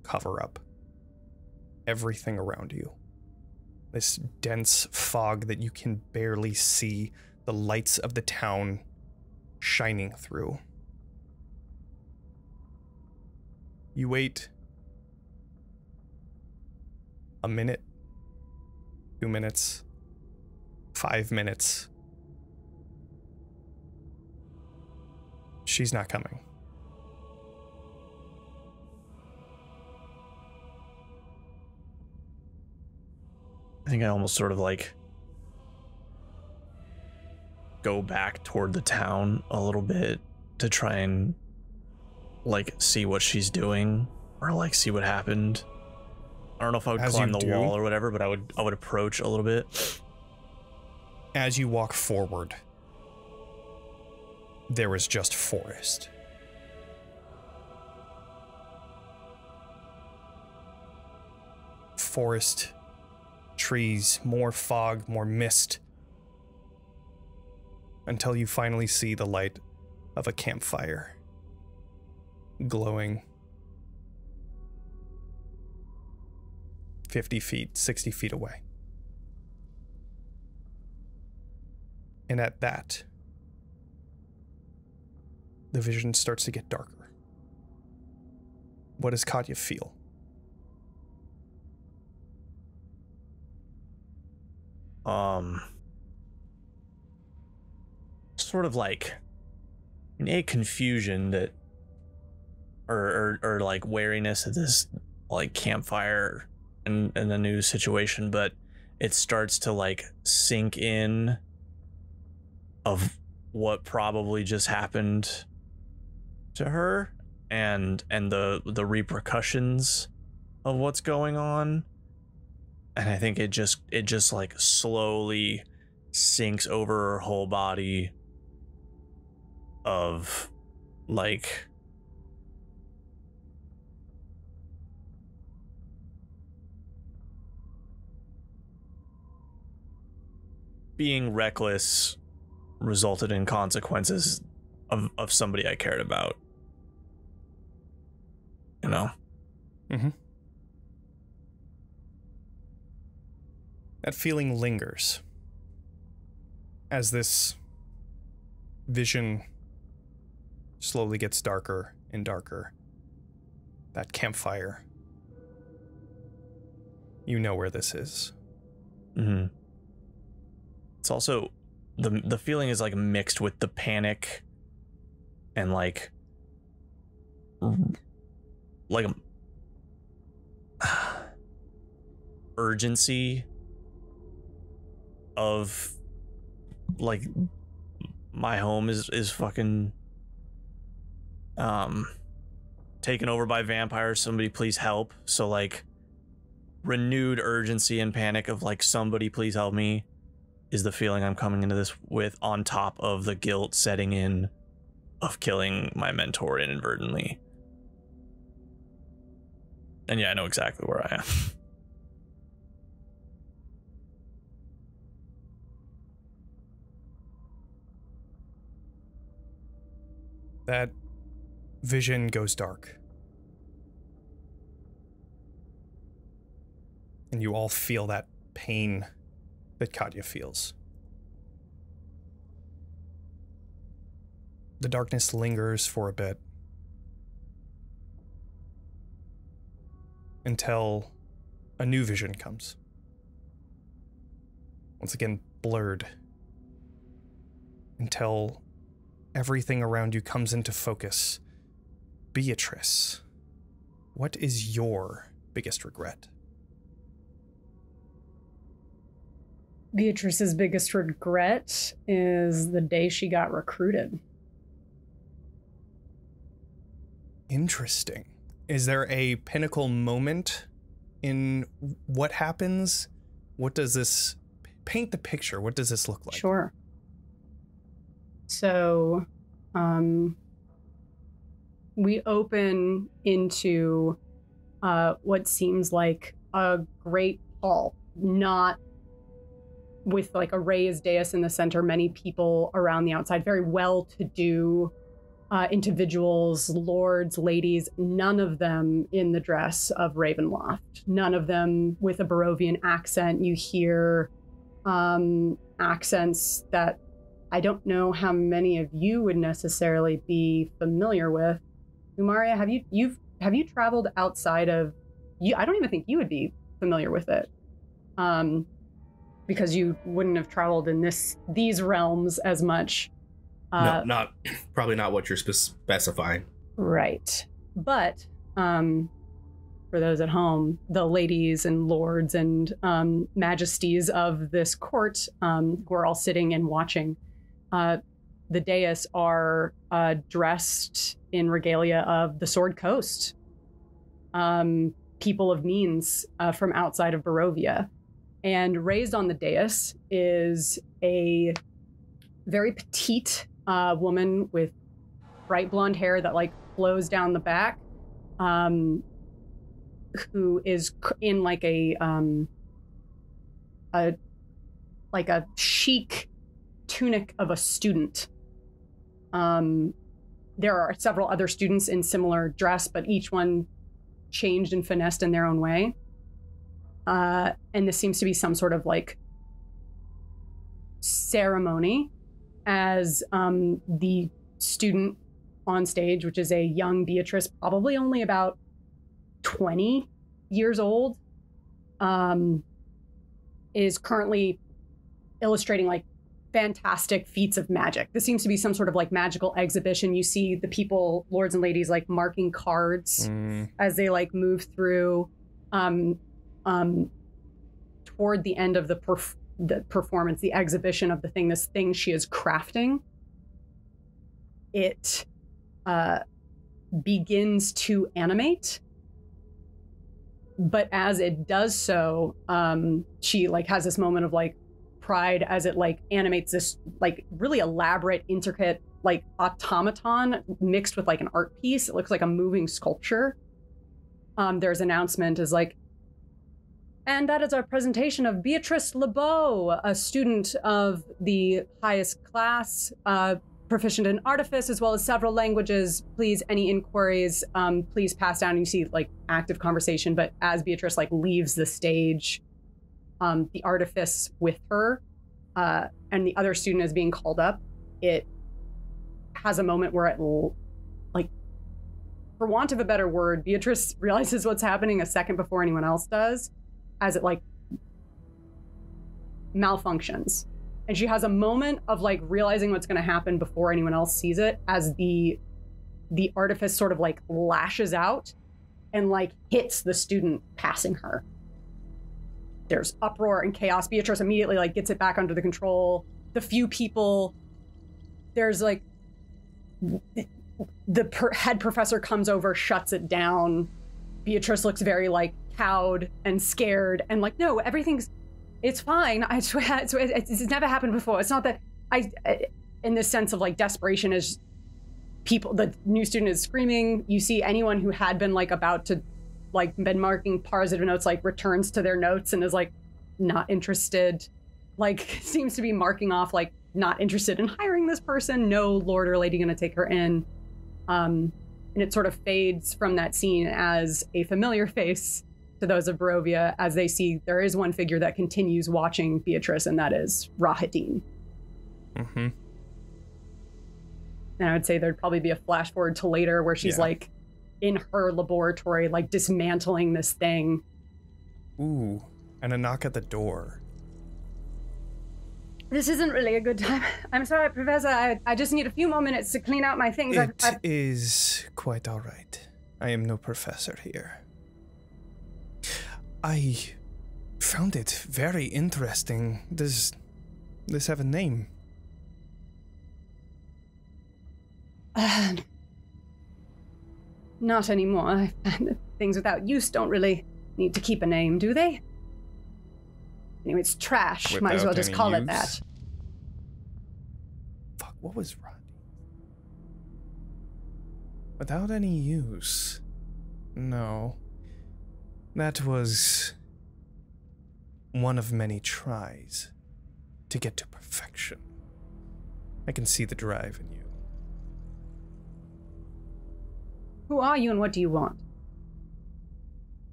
cover up everything around you. This dense fog that you can barely see the lights of the town shining through. You wait a minute, 2 minutes, 5 minutes. She's not coming. I think I almost sort of like go back toward the town a little bit to try and like see what she's doing or like see what happened. I don't know if I would climb the wall or whatever, but I would approach a little bit. As you walk forward, there is just forest. Forest, trees, more fog, more mist, until you finally see the light of a campfire glowing 50 feet, 60 feet away. And at that, the vision starts to get darker. What does Katya feel? Sort of like a confusion that, or like wariness of this like campfire and the new situation, but it starts to like sink in of what probably just happened to her and the repercussions of what's going on. And I think it just like slowly sinks over her whole body of like being reckless resulted in consequences of somebody I cared about. You know? Mm-hmm. That feeling lingers as this vision slowly gets darker and darker. That campfire. You know where this is. Mm-hmm. It's also the feeling is like mixed with the panic and like like urgency of like my home is fucking taken over by vampires. Somebody please help. So like renewed urgency and panic of like, somebody please help me is the feeling I'm coming into this with, on top of the guilt setting in of killing my mentor inadvertently. And yeah, I know exactly where I am. That vision goes dark. And you all feel that pain that Katya feels. The darkness lingers for a bit until a new vision comes. Once again, blurred. Until everything around you comes into focus. Beatrice, what is your biggest regret? Beatrice's biggest regret is the day she got recruited. Interesting. Is there a pinnacle moment in what happens? What does this paint the picture? What does this look like? Sure. So, we open into what seems like a great hall, not with like a raised dais in the center, many people around the outside, very well-to-do individuals, lords, ladies, none of them in the dress of Ravenloft, none of them with a Barovian accent. You hear accents that I don't know how many of you would necessarily be familiar with. Lumaria, have you traveled outside of you? I don't even think you would be familiar with it. Because you wouldn't have traveled in these realms as much. No, probably not what you're specifying. Right. But for those at home, the ladies and lords and majesties of this court who are all sitting and watching, the dais are dressed in regalia of the Sword Coast, people of means from outside of Barovia. And raised on the dais is a very petite woman with bright blonde hair that like flows down the back, who is in like a chic tunic of a student. There are several other students in similar dress, but each one changed and finessed in their own way. And this seems to be some sort of like ceremony as the student on stage, which is a young Beatrice, probably only about 20 years old, is currently illustrating like fantastic feats of magic. This seems to be some sort of like magical exhibition. You see the people, lords and ladies, like marking cards as they like move through. Toward the end of the performance, the exhibition of this thing she is crafting, it begins to animate. But as it does so, she like has this moment of like pride as it like animates this like really elaborate, intricate like automaton mixed with like an art piece. It looks like a moving sculpture. There's announcement is like, and that is our presentation of Beatrice LeBeau, a student of the highest class, proficient in artifice as well as several languages. Please, any inquiries, please pass down. You see like active conversation, but as Beatrice like leaves the stage, the artifice with her, and the other student is being called up, it has a moment where it like, for want of a better word, Beatrice realizes what's happening a second before anyone else does, as it like malfunctions. And she has a moment of like realizing what's going to happen before anyone else sees it, as the the artifice sort of like lashes out and like hits the student passing her. There's uproar and chaos. Beatrice immediately like gets it back under the control. The few people, there's like the head professor comes over, shuts it down. Beatrice looks very like cowed and scared and like, no, it's fine. I swear, it's never happened before. It's not that in this sense of like desperation, is people, the new student is screaming. You see anyone who had been like about to like been marking positive notes, like returns to their notes and is like not interested, like seems to be marking off like not interested in hiring this person. No lord or lady gonna take her in. And it sort of fades from that scene as a familiar face to those of Barovia as they see there is one figure that continues watching Beatrice, and that is Rahadin. Mm-hmm. And I would say there'd probably be a flash forward to later where she's like in her laboratory, like dismantling this thing. Ooh, and a knock at the door. This isn't really a good time. I'm sorry, Professor. I just need a few more minutes to clean out my things. It is quite all right. I am no professor here. I found it very interesting. Does this have a name? Not anymore. I find that things without use don't really need to keep a name, do they? Anyway, it's trash. Might as well just call it that. Fuck, what was Roddy? Without any use. No. That was one of many tries to get to perfection. I can see the drive in you. Who are you and what do you want?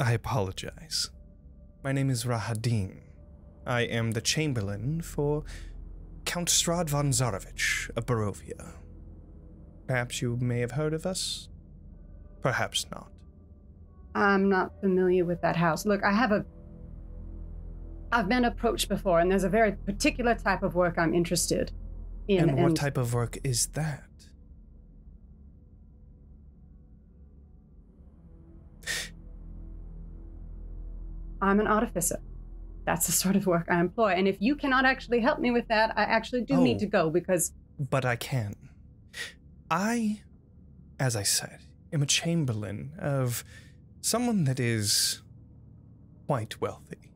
I apologize. My name is Rahadin. I am the Chamberlain for Count Strahd von Zarovich of Barovia. Perhaps you may have heard of us? Perhaps not. I'm not familiar with that house. Look, I've been approached before, and there's a very particular type of work I'm interested in. And what type of work is that? I'm an artificer. That's the sort of work I employ. And if you cannot actually help me with that, I actually do need to go because... But I can. I, as I said, am a chamberlain of someone that is quite wealthy.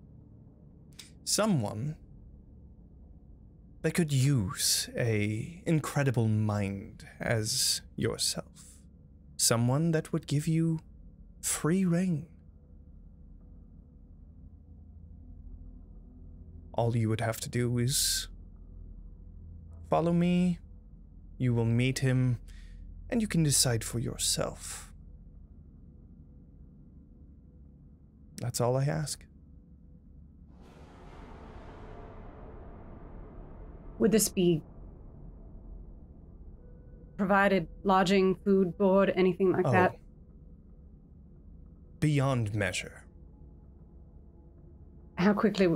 Someone that could use a incredible mind as yourself. Someone that would give you free reign. All you would have to do is follow me, you will meet him, and you can decide for yourself. That's all I ask. Would this be provided lodging, food, board, anything like that? Beyond measure. How quickly...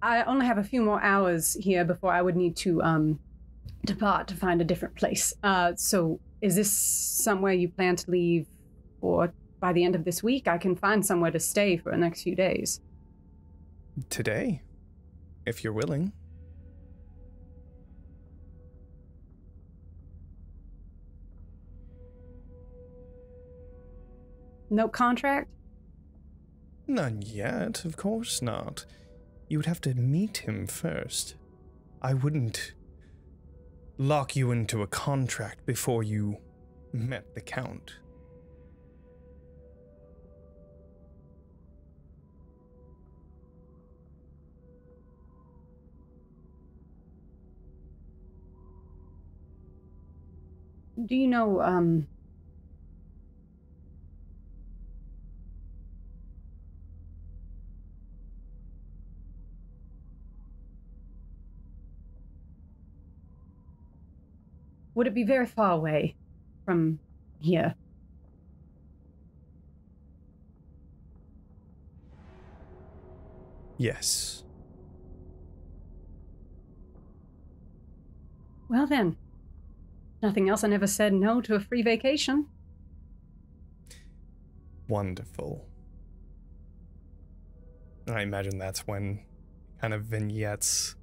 I only have a few more hours here before I would need to depart to find a different place. So is this somewhere you plan to leave, or by the end of this week I can find somewhere to stay for the next few days? Today, if you're willing. No contract? None yet, of course not. You would have to meet him first. I wouldn't lock you into a contract before you met the Count. Do you know, would it be very far away from here? Yes. Well then, Nothing else, I never said no to a free vacation. Wonderful. And I imagine that's when kind of vignettes.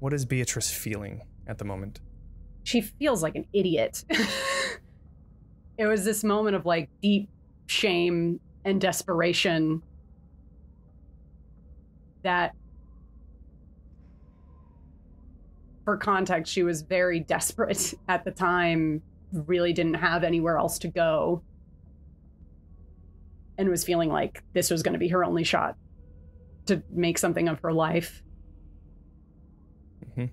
What is Beatrice feeling at the moment? She feels like an idiot. It was this moment of like deep shame and desperation that, for context, she was very desperate at the time, really didn't have anywhere else to go, and was feeling like this was going to be her only shot to make something of her life. Mm-hmm.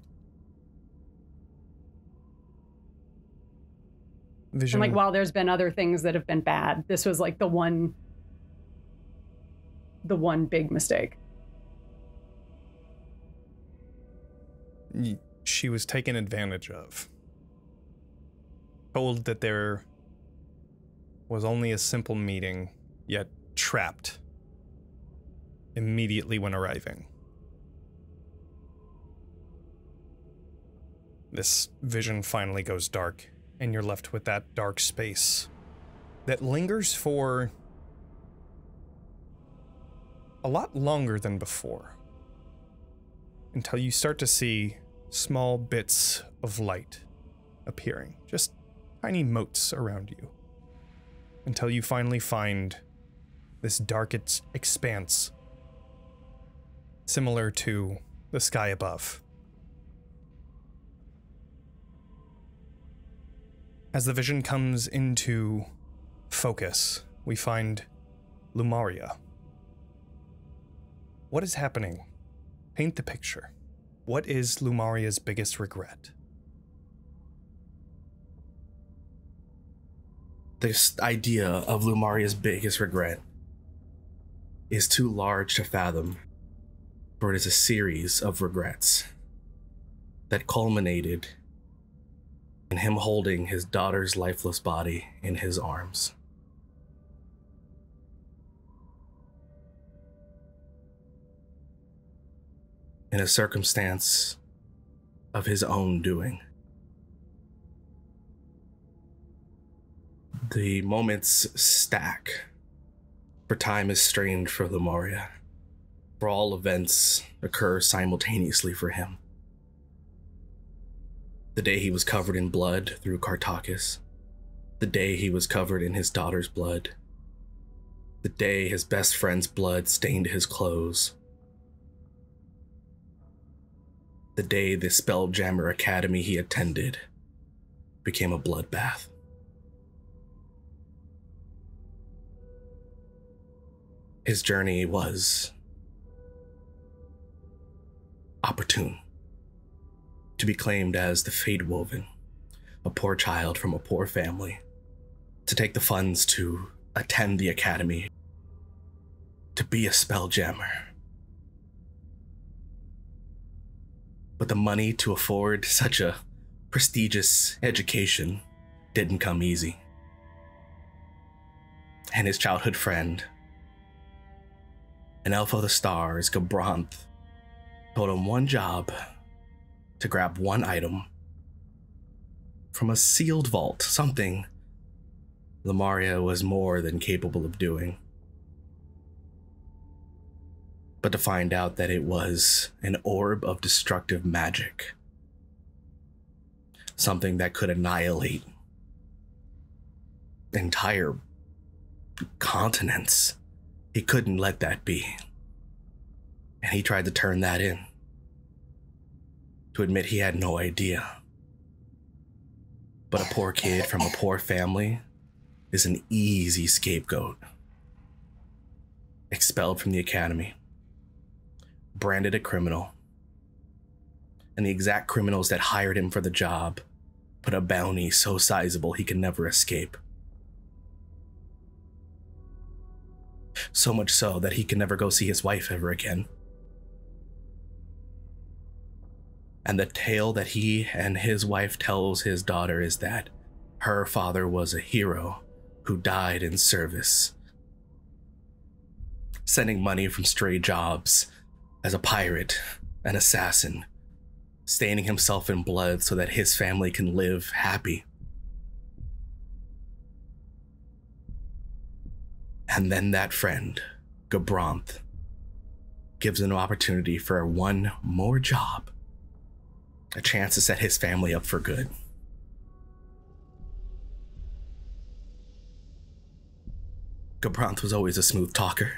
Vision. And like, while there's been other things that have been bad, this was like the one big mistake. She was taken advantage of. Told that there was only a simple meeting, yet trapped immediately when arriving. This vision finally goes dark, and you're left with that dark space that lingers for a lot longer than before, until you start to see small bits of light appearing, just tiny motes around you, until you finally find this dark expanse similar to the sky above. As the vision comes into focus, we find Lumaria. What is happening? Paint the picture. What is Lumaria's biggest regret? This idea of Lumaria's biggest regret is too large to fathom, for it is a series of regrets that culminated in him holding his daughter's lifeless body in his arms. In a circumstance of his own doing. The moments stack, for time is strained for Lumaria, for all events occur simultaneously for him. The day he was covered in blood through Cartacus, the day he was covered in his daughter's blood, the day his best friend's blood stained his clothes, the day the Spelljammer Academy he attended became a bloodbath. His journey was opportune to be claimed as the Fate Woven, a poor child from a poor family, to take the funds to attend the academy, to be a Spelljammer. But the money to afford such a prestigious education didn't come easy. And his childhood friend, an elf of the stars, Gabranth, told him one job: to grab one item from a sealed vault, something Lumaria was more than capable of doing. But to find out that it was an orb of destructive magic, something that could annihilate entire continents. He couldn't let that be. And he tried to turn that in, to admit he had no idea. But a poor kid from a poor family is an easy scapegoat. Expelled from the academy, branded a criminal, and the exact criminals that hired him for the job put a bounty so sizable he could never escape. So much so that he can never go see his wife ever again. And the tale that he and his wife tells his daughter is that her father was a hero who died in service, sending money from stray jobs as a pirate, an assassin, staining himself in blood so that his family can live happy. And then that friend, Gabranth, gives him an opportunity for one more job, a chance to set his family up for good. Gabranth was always a smooth talker.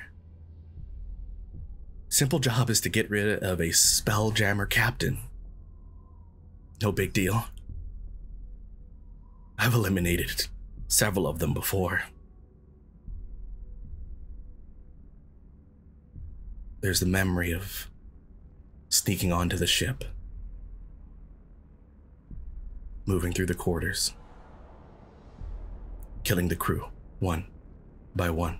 Simple job is to get rid of a spelljammer captain. No big deal. I've eliminated several of them before. There's the memory of sneaking onto the ship, moving through the quarters, killing the crew one by one.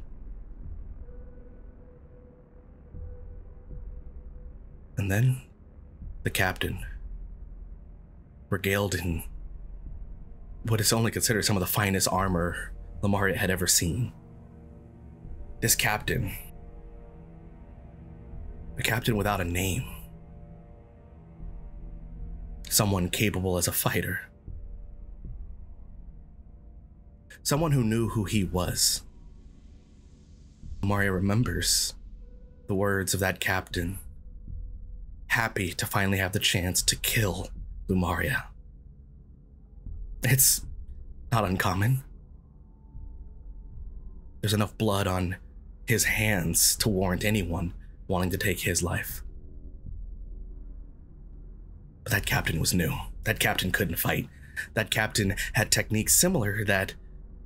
And then the captain, regaled in what is only considered some of the finest armor Lumaria had ever seen. This captain, a captain without a name, someone capable as a fighter, someone who knew who he was. Lumaria remembers the words of that captain, happy to finally have the chance to kill Lumaria. It's not uncommon. There's enough blood on his hands to warrant anyone wanting to take his life. But that captain was new. That captain couldn't fight. That captain had techniques similar that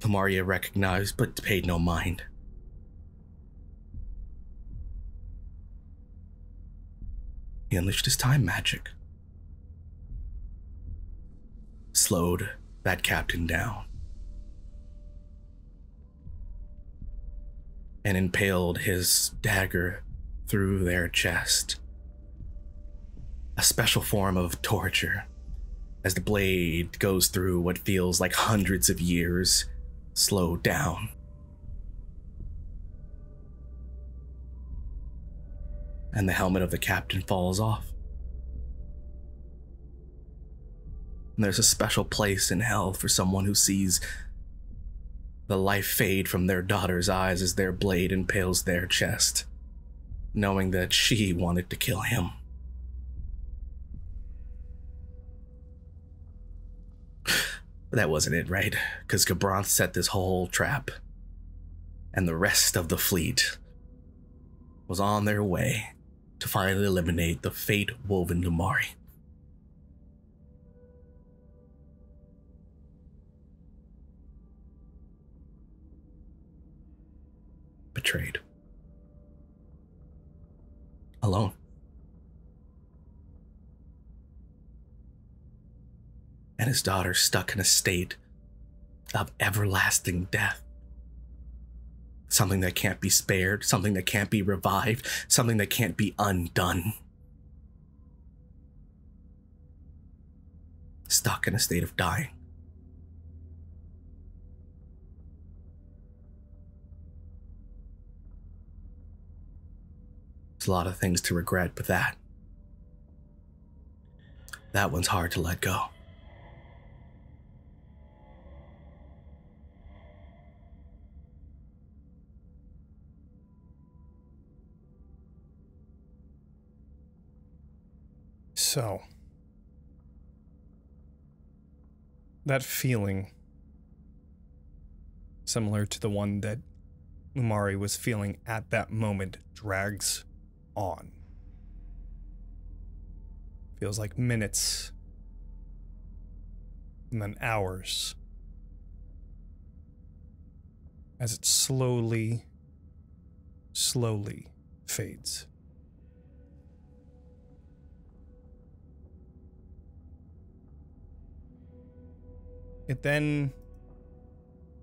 Lumaria recognized but paid no mind. He unleashed his time magic, slowed that captain down, and impaled his dagger through their chest. A special form of torture, as the blade goes through what feels like hundreds of years, slowed down. And the helmet of the captain falls off. And there's a special place in hell for someone who sees the life fade from their daughter's eyes as their blade impales their chest, knowing that she wanted to kill him. But that wasn't it, right? Because Gabranth set this whole trap, and the rest of the fleet was on their way to finally eliminate the fate-woven Lumaria. Betrayed. Alone. And his daughter stuck in a state of everlasting death. Something that can't be spared, something that can't be revived, something that can't be undone. Stuck in a state of dying. There's a lot of things to regret, but that one's hard to let go. So, that feeling, similar to the one that Lumaria was feeling at that moment, drags on. Feels like minutes, and then hours, as it slowly fades. It then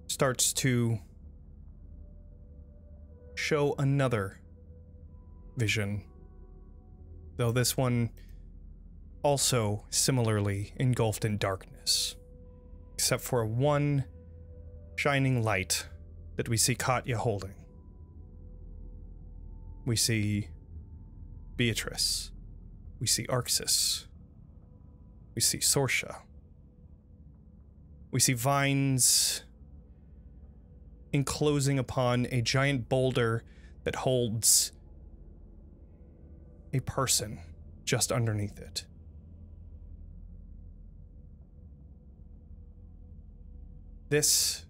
starts to show another vision, though this one also similarly engulfed in darkness, except for one shining light that we see Katya holding. We see Beatrice. We see Arxis. We see Sorsha. We see vines enclosing upon a giant boulder that holds a person just underneath it. This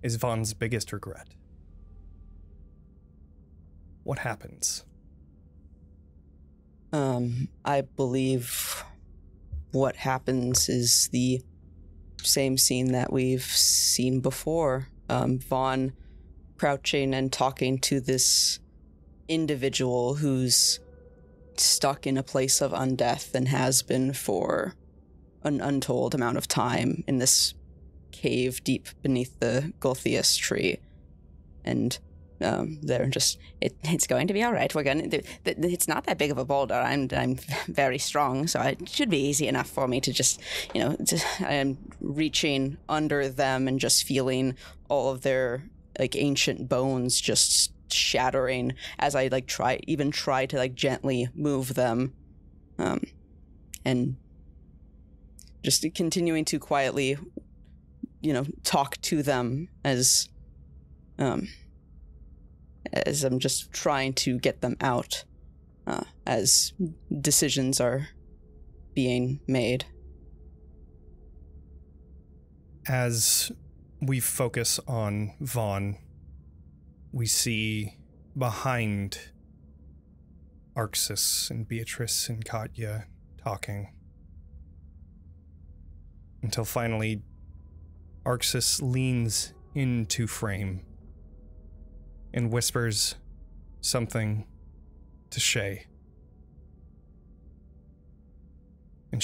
is Vaughn's biggest regret. What happens? I believe what happens is the same scene that we've seen before. Vaughn crouching and talking to this individual who's stuck in a place of undeath and has been for an untold amount of time in this cave deep beneath the Gulthias tree. And they're just, it's going to be all right. We're going to, it's not that big of a boulder. I'm very strong, so it should be easy enough for me to just, I'm reaching under them and just feeling all of their like ancient bones just shattering as I like try to like gently move them, and just continuing to quietly, talk to them as I'm just trying to get them out, as decisions are being made. As we focus on Vaughn, we see behind Arxis and Beatrice and Katya talking. Until finally, Arxis leans into frame and whispers something to Shay. And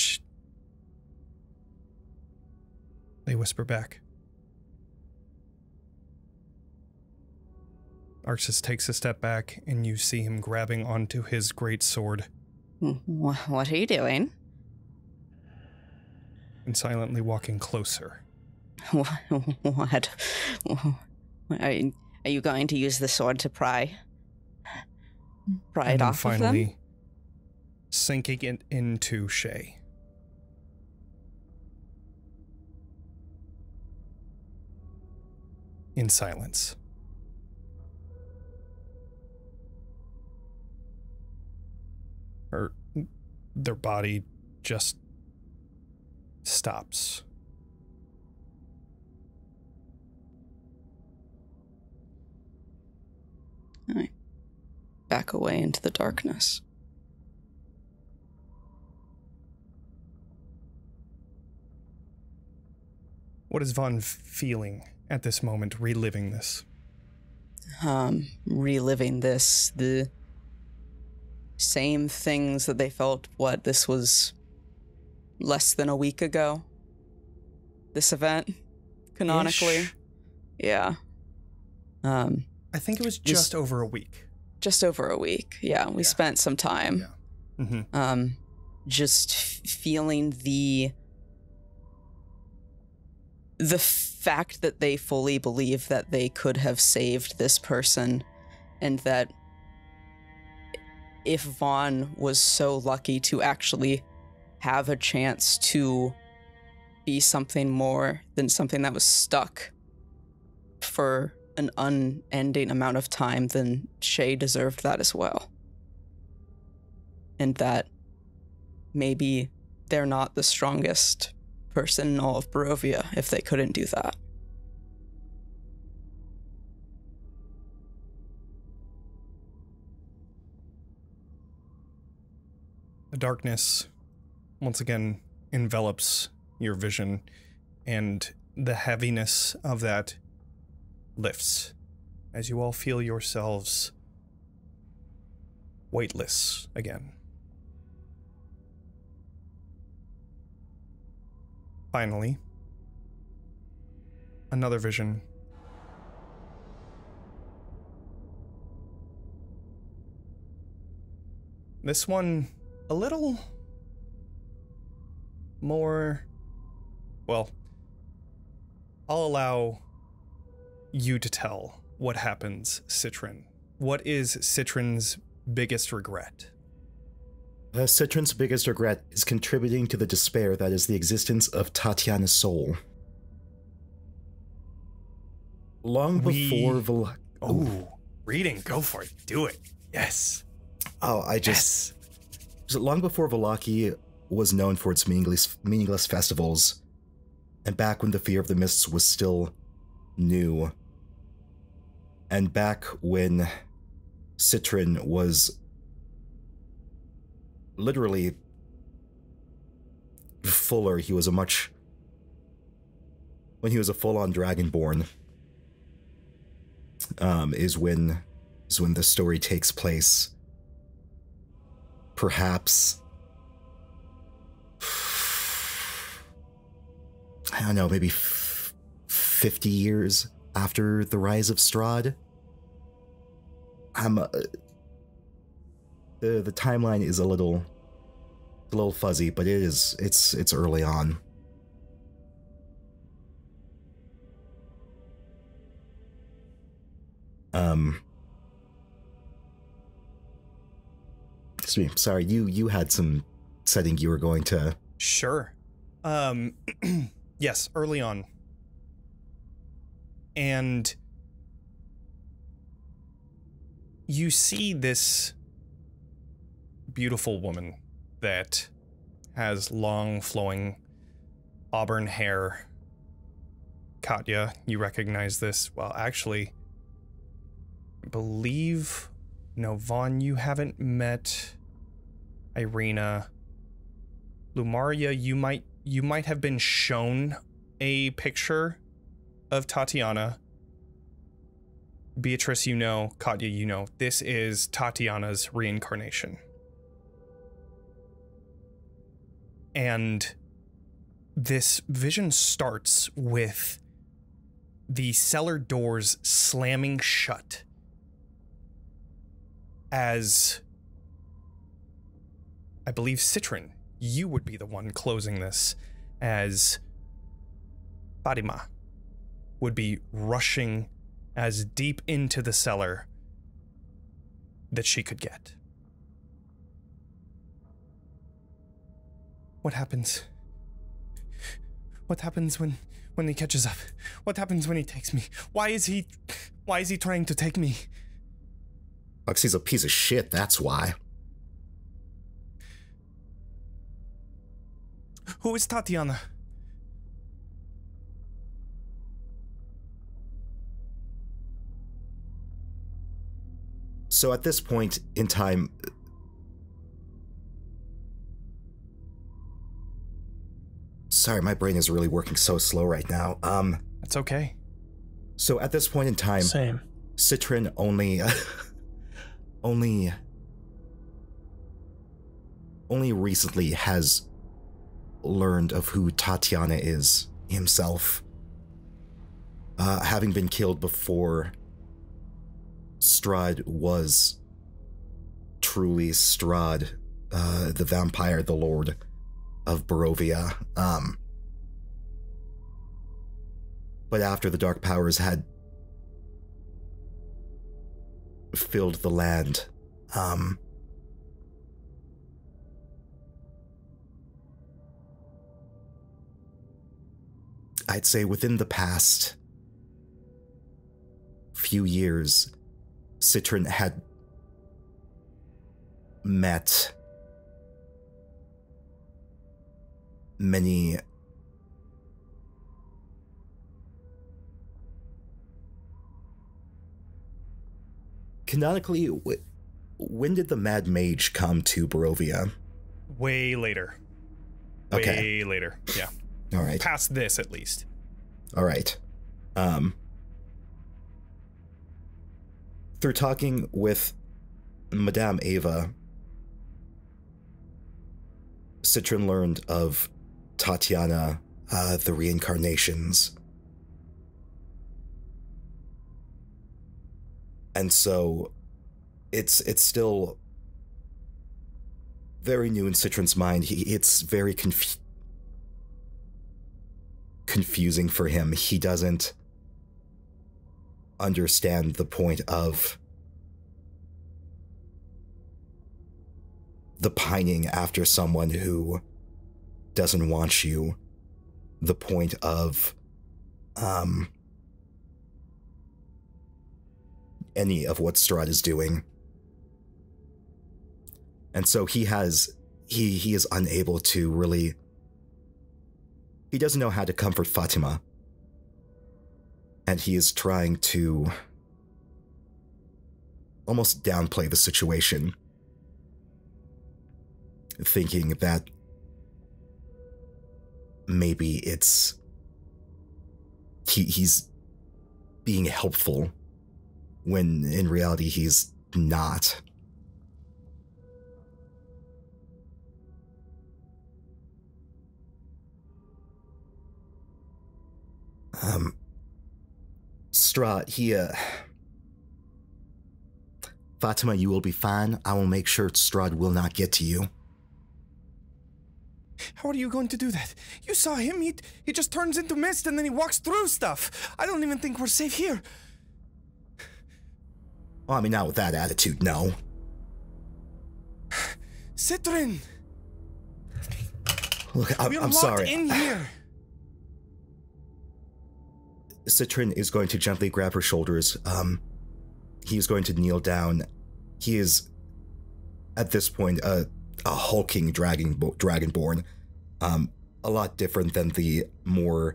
they whisper back. Arxis takes a step back, and you see him grabbing onto his great sword. What are you doing? And silently walking closer. What? Are you going to use the sword to pry it off of them? Finally, sinking it into Shay. In silence. Their body just stops. I back away into the darkness. What is Vaughn feeling at this moment, reliving this? Reliving this, the same things that they felt, this was less than a week ago? This event, canonically? Ish. Yeah. I think it was just over a week. Just over a week, yeah. We spent some time. Yeah. Mm-hmm. Just feeling the fact that they fully believe that they could have saved this person, and that if Vaughn was so lucky to actually have a chance to be something more than something that was stuck for an unending amount of time, then Shay deserved that as well. And that maybe they're not the strongest person in all of Barovia if they couldn't do that. The darkness once again envelops your vision, and the heaviness of that lifts as you all feel yourselves weightless again. Finally, another vision. This one a little more, well, I'll allow you to tell what happens, Citron. What is Citron's biggest regret? Citron's biggest regret is contributing to the despair that is the existence of Tatiana's soul. Long before Reading, go for it. Do it. Yes. Oh, long before Vallaki was known for its meaningless festivals, and back when the fear of the mists was still new, and back when Citron was literally fuller, when he was a full-on dragonborn, is when the story takes place. Perhaps, I don't know, maybe 50 years after the rise of Strahd. The timeline is a little fuzzy, but it's early on. Excuse me, sorry, you had some setting you were going to... Sure. Yes, early on. And you see this beautiful woman that has long, flowing auburn hair. Katya, you recognize this? Well, actually, I believe... No, Vaughn, you haven't met Irina. Lumaria, you might have been shown a picture of Tatiana. Beatrice, you know. Katya, you know. This is Tatiana's reincarnation. And this vision starts with the cellar doors slamming shut as, I believe, Citron, you would be the one closing this, as Fatima would be rushing as deep into the cellar that she could get. What happens? What happens when he catches up? What happens when he takes me? Why is he trying to take me? He's a piece of shit, that's why. Who is Tatiana? So at this point in time, sorry, my brain is really working so slow right now. That's okay. So at this point in time, Same. Citron only recently has learned of who Tatiana is himself, having been killed before Strahd was truly Strahd, the vampire, the Lord of Barovia. But after the Dark Powers had filled the land, I'd say within the past few years, Citron had met many canonically, when did the Mad Mage come to Barovia? Way later. Okay. Way later. Yeah. All right. Past this, at least. All right. Through talking with Madame Ava, Citron learned of Tatiana, the reincarnations. And so it's still very new in Citron's mind. It's very confusing for him. He doesn't understand the point of the pining after someone who doesn't want you, the point of any of what Strahd is doing. And so he is unable to really, he doesn't know how to comfort Fatima. And he is trying to almost downplay the situation, thinking that maybe he's being helpful, when in reality he's not. Strahd, Fatima, you will be fine. I will make sure Strahd will not get to you. How are you going to do that? You saw him, he just turns into mist and then he walks through stuff. I don't even think we're safe here. Well, I mean, not with that attitude, no. Citron! Look, We're I'm locked sorry. in here. Citron is going to gently grab her shoulders. He is going to kneel down. He is, at this point, a hulking dragonborn. A lot different than the more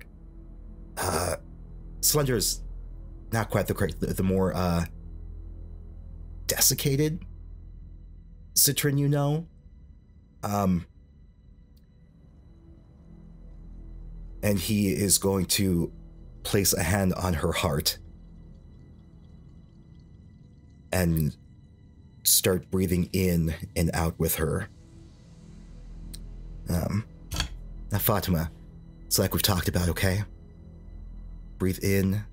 slender is not quite the more desiccated Citron, you know. And he is going to place a hand on her heart and start breathing in and out with her. Now, Fatima, it's like we've talked about, okay? Breathe in,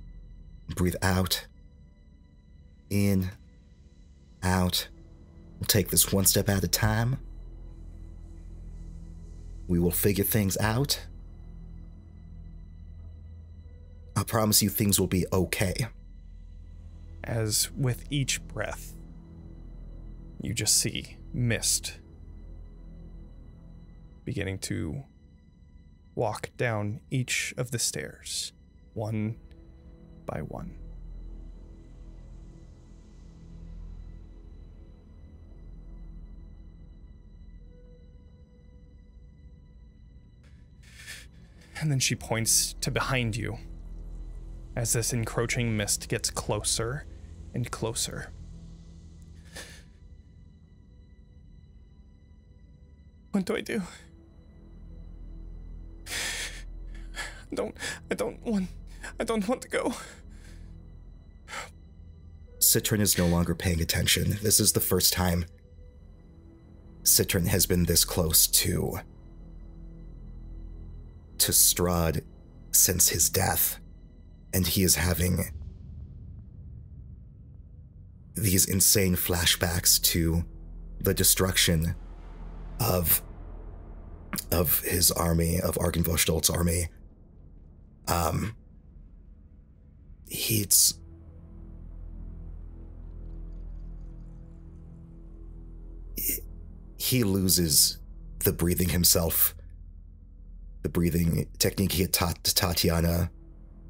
breathe out. In, out. We'll take this one step at a time. We will figure things out. I promise you things will be okay. As with each breath, you just see mist beginning to walk down each of the stairs, one by one. And then she points to behind you as this encroaching mist gets closer and closer. What do I do? I don't want to go. Citron is no longer paying attention. This is the first time Citron has been this close to Strahd since his death. And he is having these insane flashbacks to the destruction of his army, of Argynvosthold's army. He loses the breathing himself. The breathing technique he had taught to Tatiana,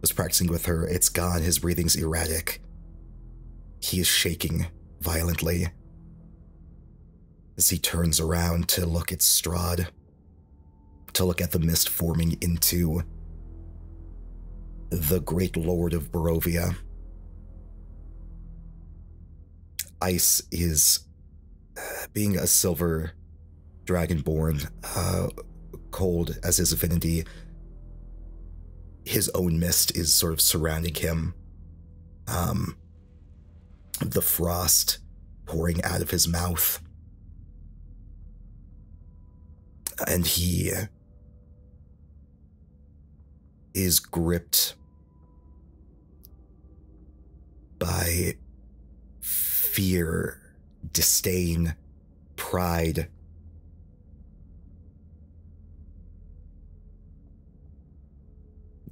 was practicing with her, it's gone. His breathing's erratic. He is shaking violently as he turns around to look at Strahd, to look at the mist forming into the Great Lord of Barovia. Ice is, being a silver dragonborn, cold as his affinity, his own mist is sort of surrounding him. The frost pouring out of his mouth. And he is gripped by fear, disdain, pride.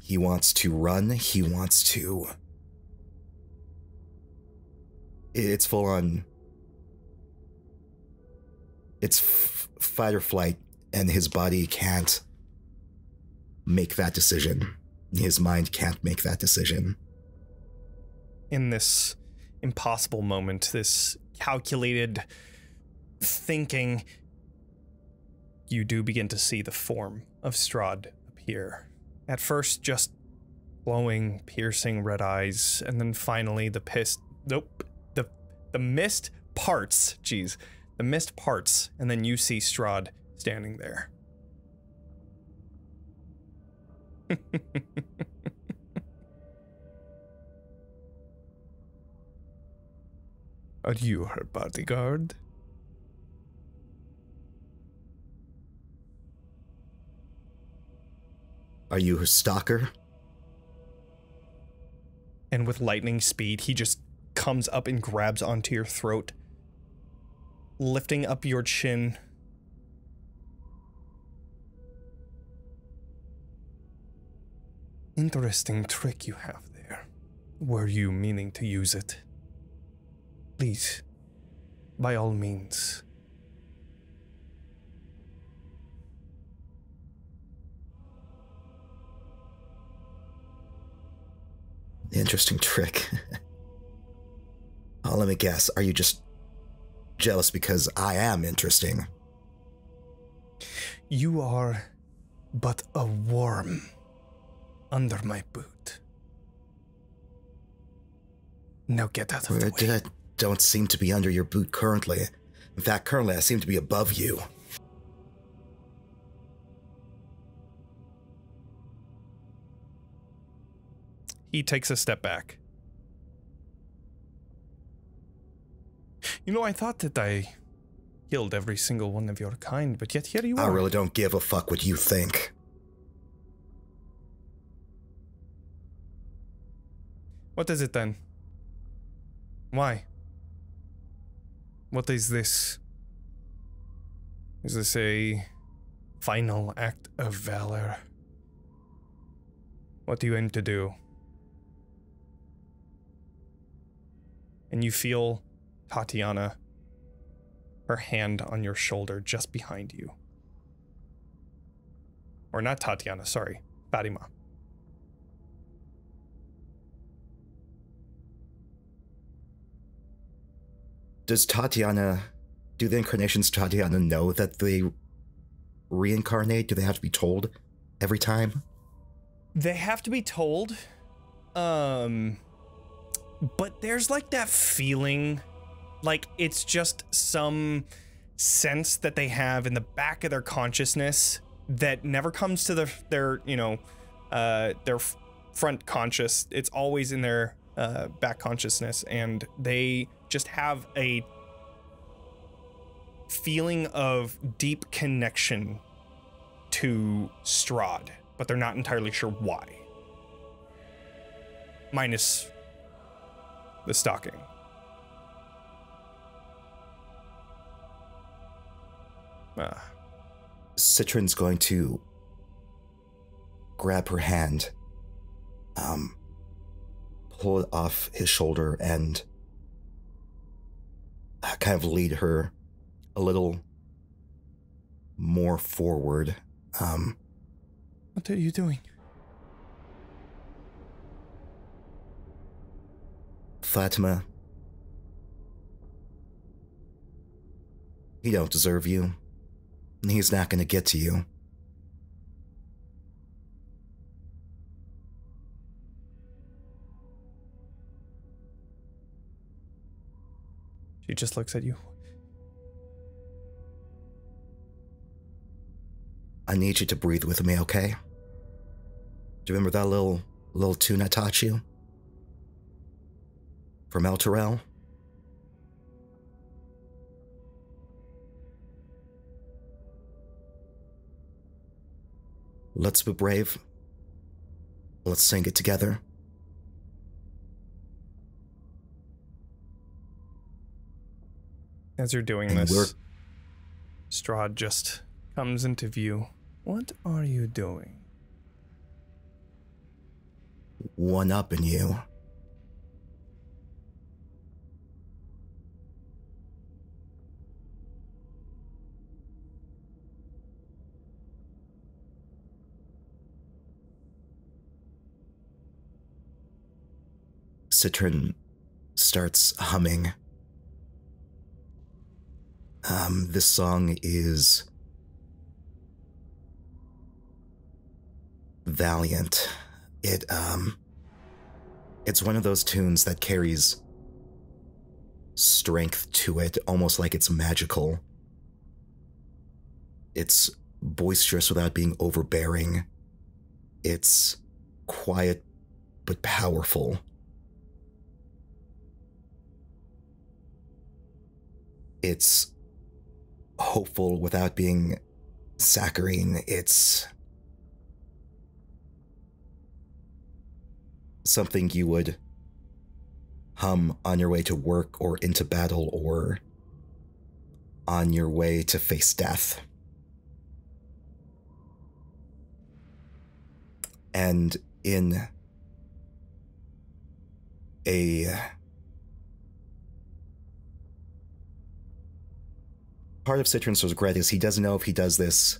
He wants to run, he wants to... It's full on... It's fight or flight, and his body can't make that decision. His mind can't make that decision. In this impossible moment, this calculated thinking, you do begin to see the form of Strahd appear. At first, just glowing, piercing red eyes, and then finally the mist parts. Jeez. The mist parts, and then you see Strahd standing there. Are you her bodyguard? Are you her stalker? And with lightning speed, he just comes up and grabs onto your throat, lifting up your chin. Interesting trick you have there. Were you meaning to use it? Please, by all means. Interesting trick. Oh, let me guess. Are you just jealous because I am interesting? You are but a worm under my boot. Now get out of the way. I don't seem to be under your boot currently. In fact, currently I seem to be above you. He takes a step back. You know, I thought that I killed every single one of your kind, but yet here you are. I really don't give a fuck what you think. What is it then? Why? What is this? Is this a final act of valor? What do you aim to do? And you feel Tatiana, her hand on your shoulder just behind you. Or not Tatiana, sorry, Fatima. Do the incarnations Tatiana know that they reincarnate? Do they have to be told every time? They have to be told, but there's like that feeling, like it's just some sense that they have in the back of their consciousness that never comes to their front conscious. It's always in their back consciousness, and they just have a feeling of deep connection to Strahd, but they're not entirely sure why. Minus the stalking. Citron's going to grab her hand, pull it off his shoulder, and kind of lead her a little more forward. What are you doing? Fatima, he don't deserve you. He's not gonna get to you. She just looks at you. I need you to breathe with me, okay? Do you remember that little tune I taught you? From El Terrell? Let's be brave. Let's sing it together. As you're doing And this, Strahd just comes into view. What are you doing? One up in you. Citron starts humming. This song is valiant. It's one of those tunes that carries strength to it, almost like it's magical. It's boisterous without being overbearing. It's quiet but powerful. It's hopeful without being saccharine. It's something you would hum on your way to work or into battle or on your way to face death. And in a part of Citron's regret is he doesn't know if he does this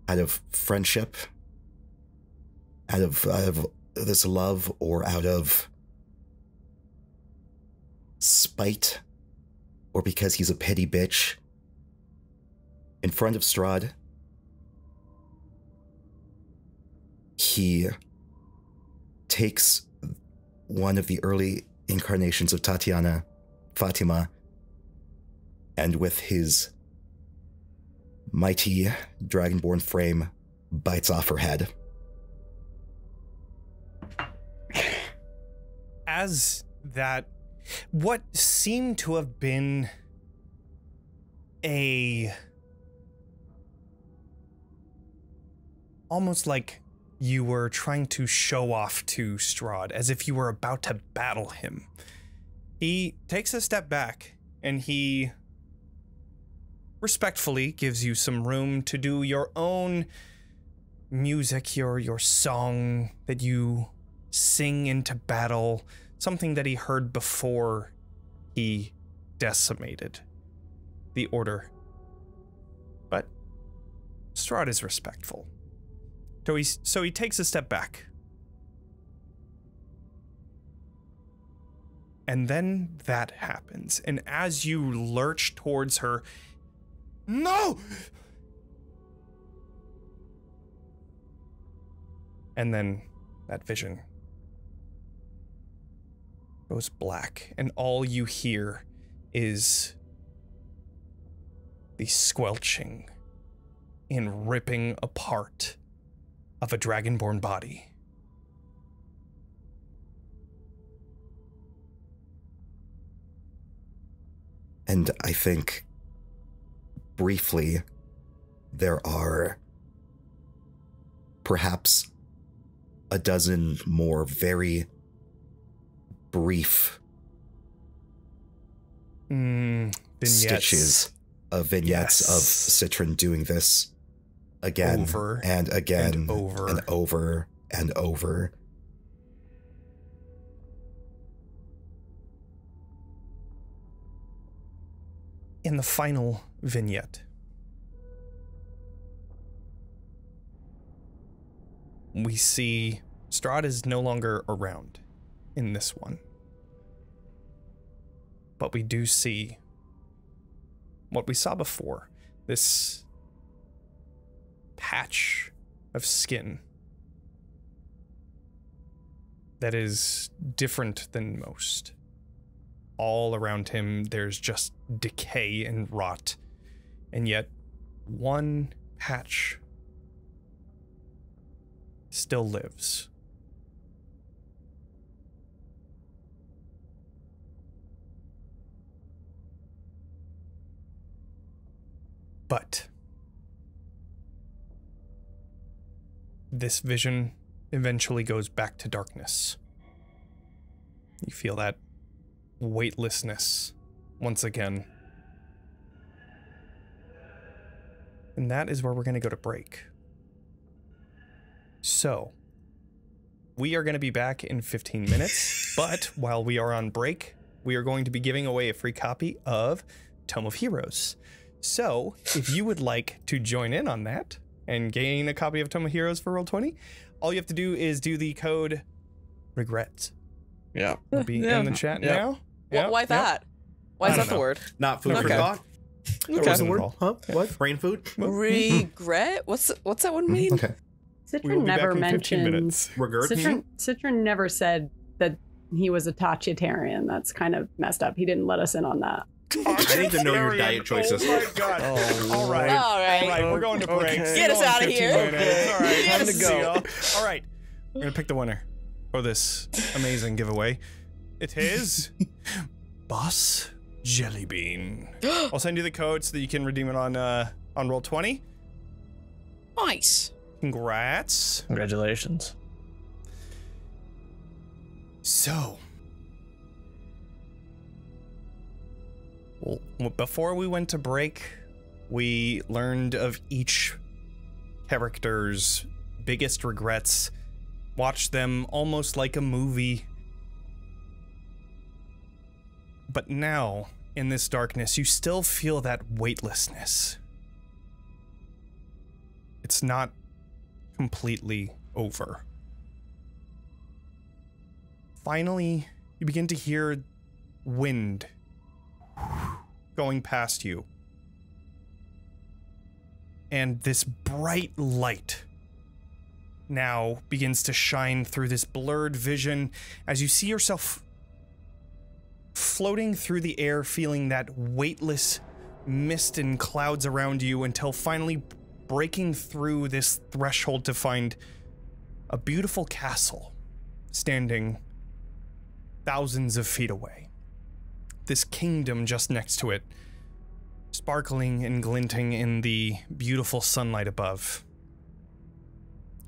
out of friendship, out of this love, or out of spite, or because he's a petty bitch. In front of Strahd, he takes one of the early incarnations of Tatiana, Fatima, and with his mighty dragonborn frame, bites off her head. As that, what seemed to have been almost like you were trying to show off to Strahd, as if you were about to battle him. He takes a step back and he respectfully gives you some room to do your own music, your song that you sing into battle, something that he heard before he decimated the Order. But Strahd is respectful. So he takes a step back. And then that happens. And as you lurch towards her, no! And then that vision goes black, and all you hear is the squelching and ripping apart of a dragonborn body. And I think, briefly, there are perhaps a dozen more very brief stitches of vignettes of Citron doing this again over and again and over and over and over. In the final vignette, we see Strahd is no longer around in this one. But we do see what we saw before, this patch of skin that is different than most. All around him, there's just decay and rot, and yet one patch still lives. But this vision eventually goes back to darkness. You feel that weightlessness once again. And that is where we're going to go to break. So, we are going to be back in 15 minutes, but while we are on break, we are going to be giving away a free copy of Tome of Heroes. So, if you would like to join in on that and gain a copy of Tome of Heroes for Roll20, all you have to do is do the code REGRET Yeah. It'll be in the chat now. Why that? Why is that the word? Not food for Okay. thought. What was the word? Cannonball. Huh? What? Brain food. Regret? What's that one mean? Okay. We will Citron be never back in 15 mentioned. minutes. Regurgitating. Citron never said that he was a tachitarian. That's kind of messed up. He didn't let us in on that. I need to know your diet choices. Oh my god. All right. All right. We're going to break. Get us out of here. All right. Get Time us- to go. All right. We're going to pick the winner for this amazing giveaway. It is Boss Jellybean. I'll send you the code so that you can redeem it on Roll20. Nice. Congrats. Congratulations. So, well, before we went to break, we learned of each character's biggest regrets, watched them almost like a movie. But now, in this darkness, you still feel that weightlessness. It's not completely over. Finally, you begin to hear wind going past you. And this bright light now begins to shine through this blurred vision as you see yourself floating through the air, feeling that weightless mist and clouds around you until finally breaking through this threshold to find a beautiful castle standing thousands of feet away. This kingdom just next to it, sparkling and glinting in the beautiful sunlight above.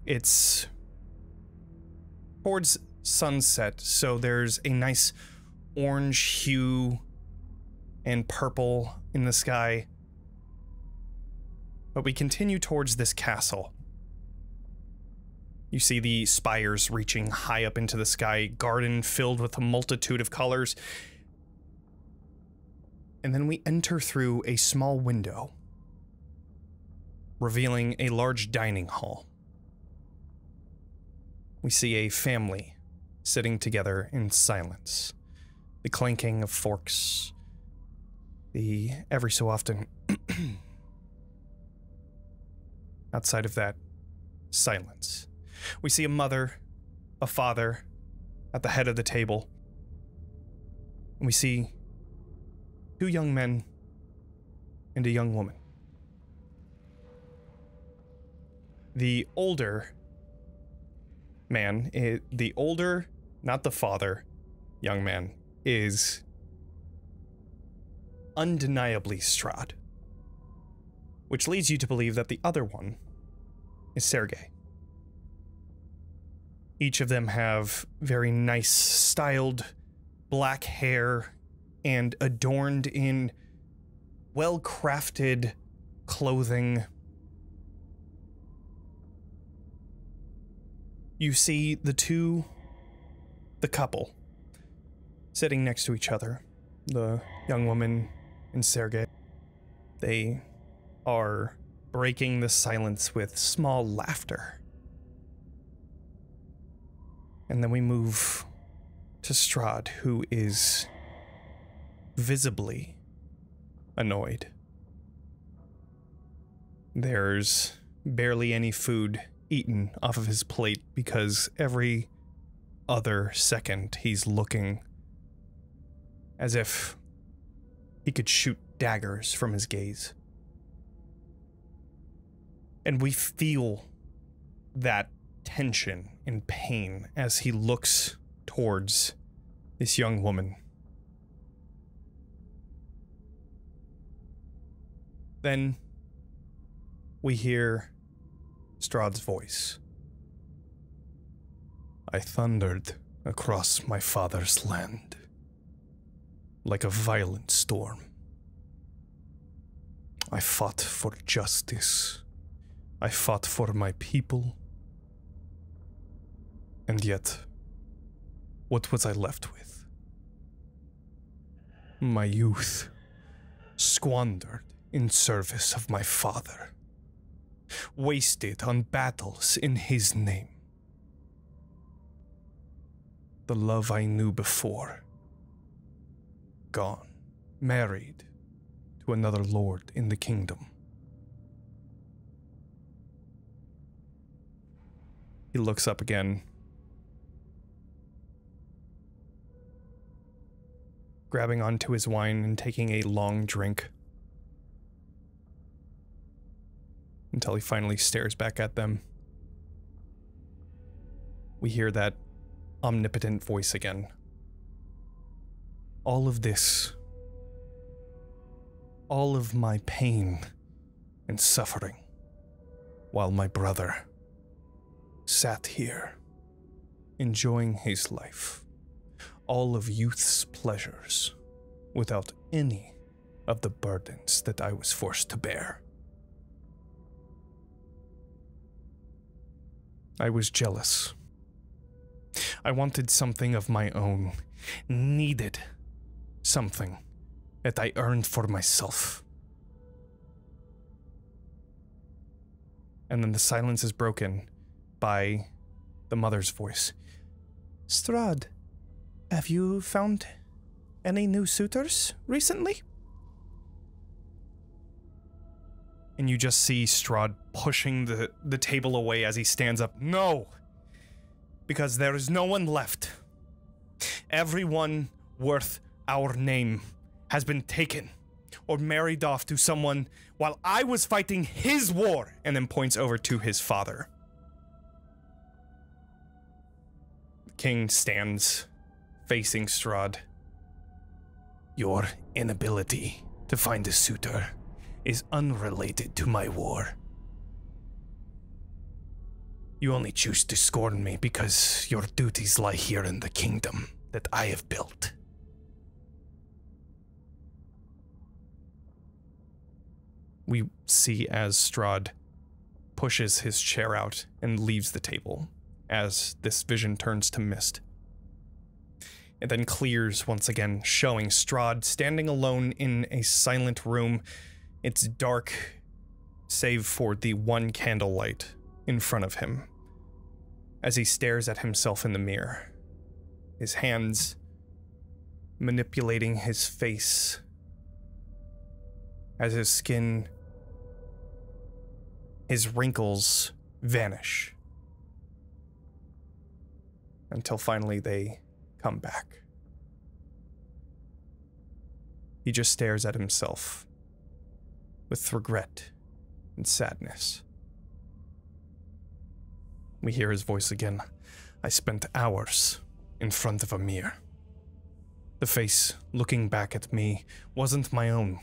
It's towards sunset, so there's a nice orange hue and purple in the sky. But we continue towards this castle. You see the spires reaching high up into the sky, garden filled with a multitude of colors. And then we enter through a small window, revealing a large dining hall. We see a family sitting together in silence. The clanking of forks, the every so often outside of that, silence. We see a mother, a father at the head of the table. And we see two young men and a young woman. The older man, not the father, young man, is undeniably Strahd, which leads you to believe that the other one is Sergei. Each of them have very nice styled black hair and adorned in well-crafted clothing. You see the couple sitting next to each other, the young woman and Sergei. They are breaking the silence with small laughter. And then we move to Strahd, who is visibly annoyed. There's barely any food eaten off of his plate because every other second he's looking as if he could shoot daggers from his gaze. And we feel that tension and pain as he looks towards this young woman. Then we hear Strahd's voice. I thundered across my father's land like a violent storm. I fought for justice. I fought for my people. And yet, what was I left with? My youth, squandered in service of my father, wasted on battles in his name. the love I knew before. Gone, married to another lord in the kingdom. He looks up again. Grabbing onto his wine and taking a long drink. Until he finally stares back at them. We hear that omnipotent voice again. All of this, all of my pain and suffering, while my brother sat here, enjoying his life, all of youth's pleasures, without any of the burdens that I was forced to bear. I was jealous. I wanted something of my own, needed something that I earned for myself. And then the silence is broken by the mother's voice. Strahd, have you found any new suitors recently? And you just see Strahd pushing the table away as he stands up. No! Because there is no one left. Everyone worth our name has been taken or married off to someone while I was fighting his war, and then points over to his father. The king stands facing Strahd. Your inability to find a suitor is unrelated to my war. You only choose to scorn me because your duties lie here in the kingdom that I have built. We see as Strahd pushes his chair out and leaves the table as this vision turns to mist. It then clears once again, showing Strahd standing alone in a silent room. It's dark, save for the one candlelight in front of him, as he stares at himself in the mirror, his hands manipulating his face as his skin, his wrinkles vanish, until finally they come back. He just stares at himself with regret and sadness. We hear his voice again. I spent hours in front of a mirror. The face looking back at me wasn't my own.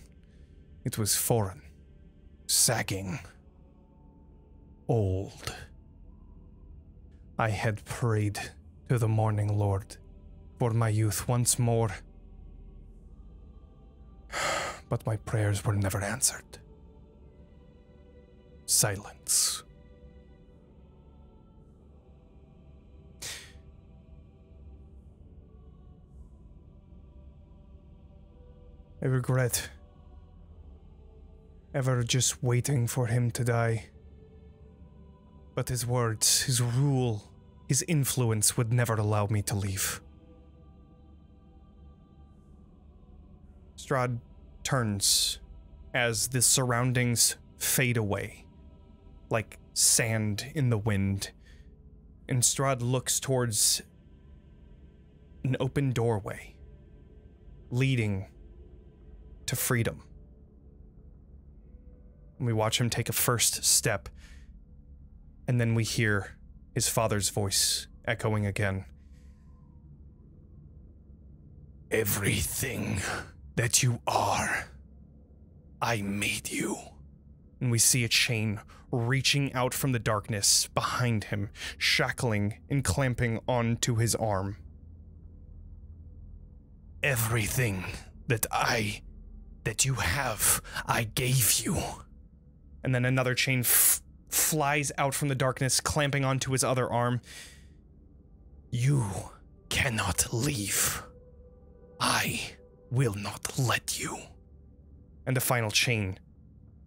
It was foreign, sagging, old. I had prayed to the Morning Lord for my youth once more, but my prayers were never answered. Silence. I regret ever just waiting for him to die. But his words, his rule, his influence would never allow me to leave. Strahd turns as the surroundings fade away, like sand in the wind, and Strahd looks towards an open doorway leading to freedom. And we watch him take a first step, and then we hear his father's voice echoing again. Everything that you are, I made you. And we see a chain reaching out from the darkness behind him, shackling and clamping onto his arm. Everything that you have, I gave you. And then another chain flies out from the darkness, clamping onto his other arm. You cannot leave. I will not let you. And the final chain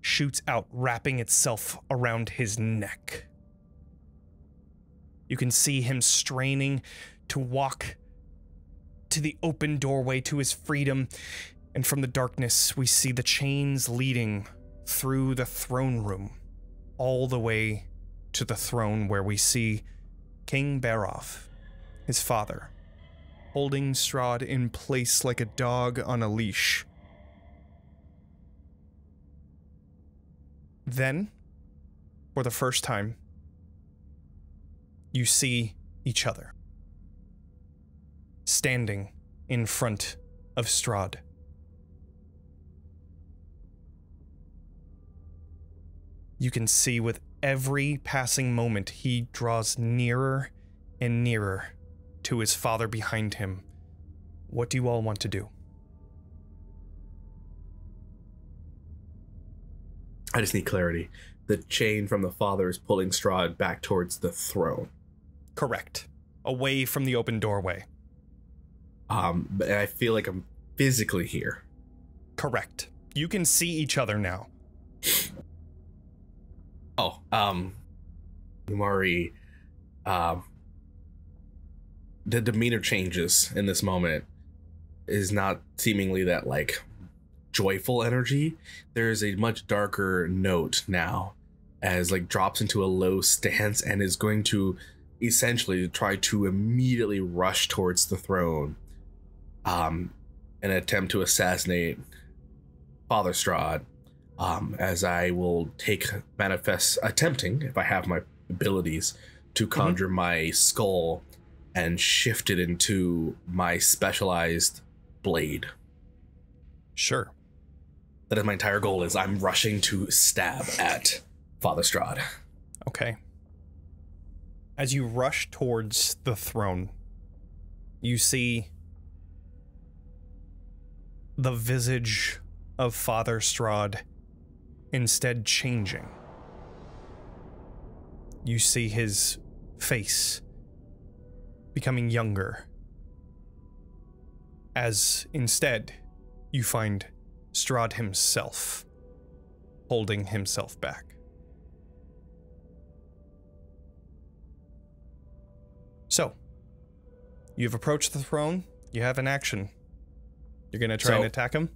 shoots out, wrapping itself around his neck. You can see him straining to walk to the open doorway to his freedom, and from the darkness we see the chains leading through the throne room, all the way to the throne where we see King Barov, his father, holding Strahd in place like a dog on a leash. Then, for the first time, you see each other, standing in front of Strahd. You can see with every passing moment he draws nearer and nearer to his father behind him. What do you all want to do? I just need clarity. The chain from the father is pulling Strahd back towards the throne. Correct. Away from the open doorway. But I feel like I'm physically here. Correct. You can see each other now. Oh, Lumaria, the demeanor changes in this moment is not seemingly that, like, joyful energy. There's a much darker note now as, like, drops into a low stance and is going to essentially try to immediately rush towards the throne, an attempt to assassinate Father Strahd. As I will attempting, if I have my abilities, to conjure my skull and shift it into my specialized blade. Sure. That is my entire goal, is I'm rushing to stab at Father Strahd. Okay. As you rush towards the throne, you see the visage of Father Strahd instead changing. You see his face becoming younger, as instead you find Strahd himself holding himself back. So, you've approached the throne, you have an action. You're gonna try and attack him?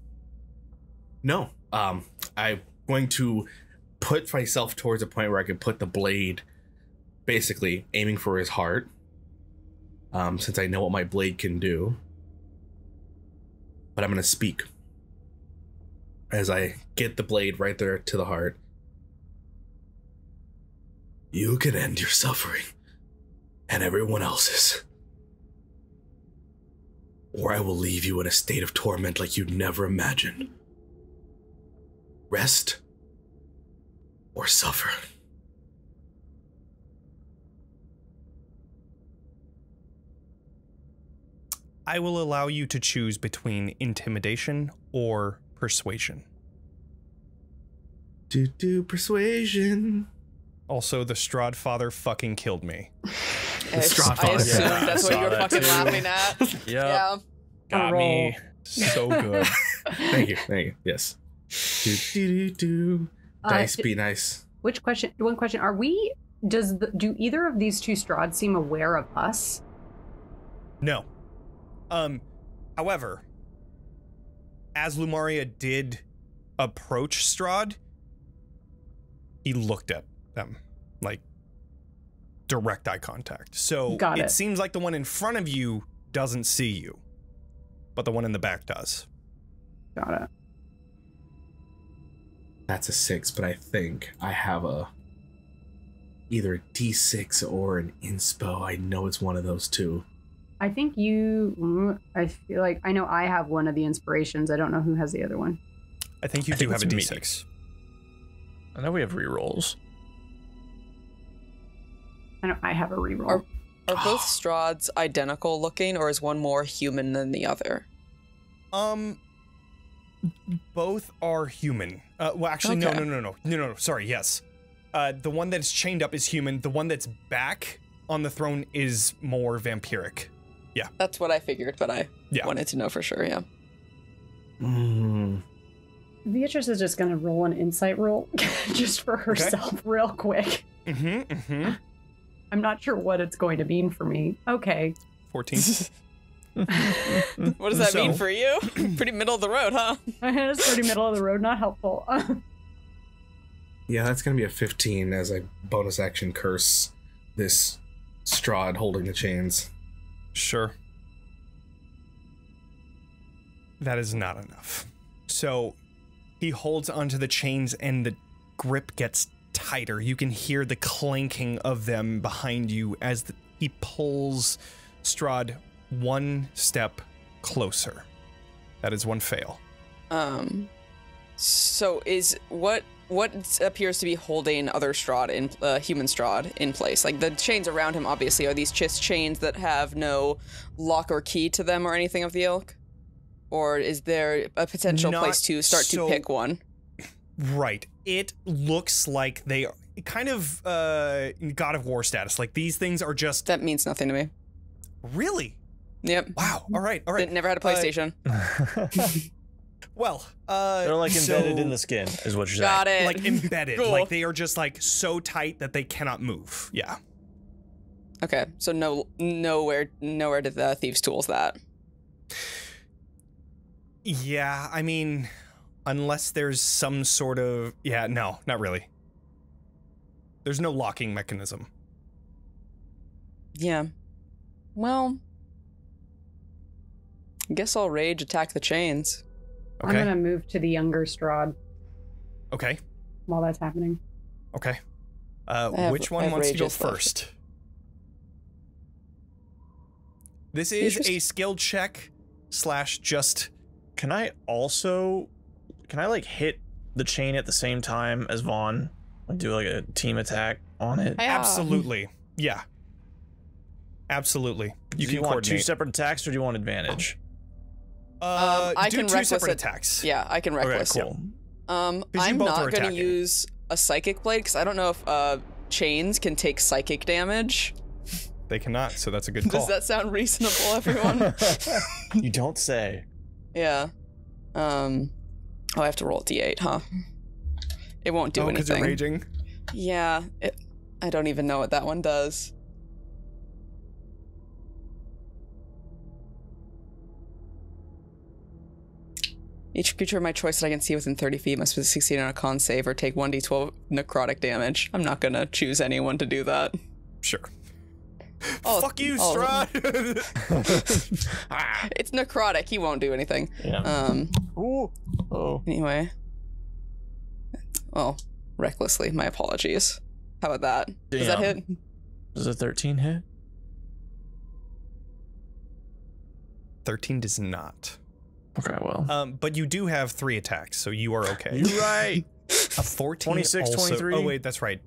No, I'm going to put myself towards a point where I can put the blade basically aiming for his heart, since I know what my blade can do. But I'm going to speak as I get the blade right there to the heart. You can end your suffering and everyone else's, or I will leave you in a state of torment like you'd never imagined. Rest or suffer. I will allow you to choose between intimidation or persuasion. Do persuasion. Also, the Strahd father fucking killed me. I assumed that's what you were fucking laughing at. Yep. Yeah. Got me. So good. Thank you. Yes. Dice be nice. One question. Are we, do either of these two Strahd seem aware of us? No. However, as Lumaria did approach Strahd, he looked at them, like, direct eye contact. So it seems like the one in front of you doesn't see you, but the one in the back does. Got it. That's a 6, but I think I have either a D6 or an inspo. I know it's one of those two. I think I feel like I know I have one of the inspirations. I don't know who has the other one. I think you do have a D6. I know we have rerolls. I know I have a reroll. Are both Strahds identical looking, or is one more human than the other? Both are human. Well, actually, Okay. No. Sorry, yes. The one that's chained up is human. The one that's back on the throne is more vampiric. Yeah. That's what I figured, but I wanted to know for sure, yeah. Beatrice is just going to roll an insight roll just for herself real quick. I'm not sure what it's going to mean for me. Okay. 14. What does that mean for you? Pretty middle of the road, huh? It's pretty middle of the road, not helpful. Yeah, that's gonna be a 15 as I bonus action curse this Strahd holding the chains. Sure. That is not enough. So he holds onto the chains and the grip gets tighter. You can hear the clanking of them behind you as he pulls Strahd one step closer. That is one fail. So is what appears to be holding other Strahd in human Strahd in place? Like the chains around him, obviously, are these just chains that have no lock or key to them or anything of the ilk? Or is there a potential place to start to pick one? Right. It looks like they are kind of God of War status. Like these things are just... That means nothing to me. Really? Yep. Wow. All right. All right. Never had a PlayStation. Well, they're like embedded in the skin, is what you're saying. Got it. Like embedded. Cool. Like they are just like so tight that they cannot move. Yeah. Okay. So nowhere did the thieves' tools that. Yeah, I mean, unless there's some sort of... Yeah, no, not really. There's no locking mechanism. Yeah. Well, I guess I'll rage attack the chains. Okay. I'm gonna move to the younger Strahd Okay. while that's happening. Okay. have- Which I one have wants to go rages left. first? This is a skill check / just... Can I like hit the chain at the same time as Vaughn? Like do like a team attack on it? Absolutely. Yeah. Absolutely. Do you want 2 separate attacks or do you want advantage? I do can 2 reckless separate it. attacks. Yeah, I can reckless. Okay, Cool. I'm you both not are going to attacking. use a psychic blade because I don't know if chains can take psychic damage. They cannot, so that's a good call. Does that sound reasonable, everyone? You don't say. Yeah. Oh, I have to roll a d8, huh? It won't do because anything. you're raging? Yeah, I don't even know what that one does. Each creature of my choice that I can see within 30 feet must succeed on a con save or take 1d12 necrotic damage. I'm not gonna choose anyone to do that. Sure. Oh, Fuck you, oh. Strahd! It's necrotic, he won't do anything. Yeah. Ooh. Oh. Anyway. Well, recklessly, my apologies. How about that? Does that hit? Does a 13 hit? 13 does not. Okay, well. But you do have 3 attacks, so you are okay. You're right. A 14 26, also, 23. Oh wait, that's right.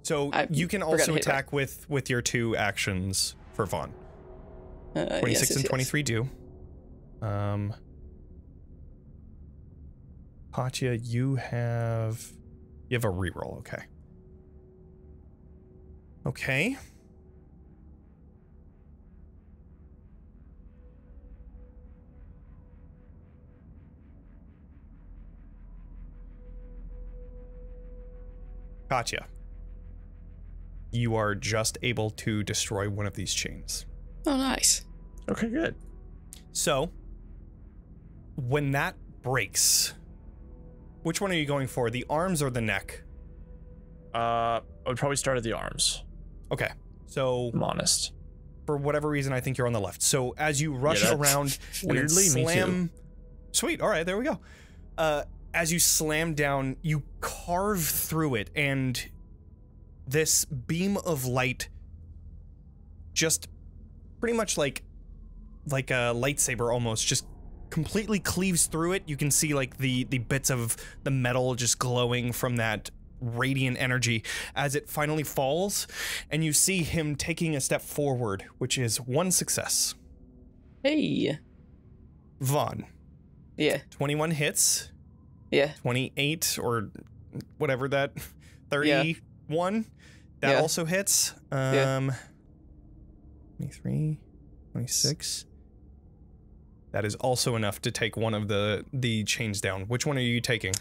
So you can forgot to also hit attack with your 2 actions for Vaughn. 26 yes, and 23 do. Katya, you have a reroll, okay. Okay. Katya, you are just able to destroy one of these chains. Oh, nice. Okay, good. So, when that breaks, which one are you going for, the arms or the neck? I would probably start at the arms. Okay, so I'm honest. for whatever reason, I think you're on the left. So as you rush that's around, and then weirdly, me slam. Sweet. All right, there we go. As you slam down, you carve through it, and this beam of light just pretty much like a lightsaber almost just completely cleaves through it. You can see like the bits of the metal just glowing from that radiant energy as it finally falls, and you see him taking a step forward, which is 1 success. Hey. Vaughn, Yeah. 21 hits, Yeah. 28 or whatever that 31 that Yeah. also hits. 23, 26. That is also enough to take one of the chains down. Which one are you taking?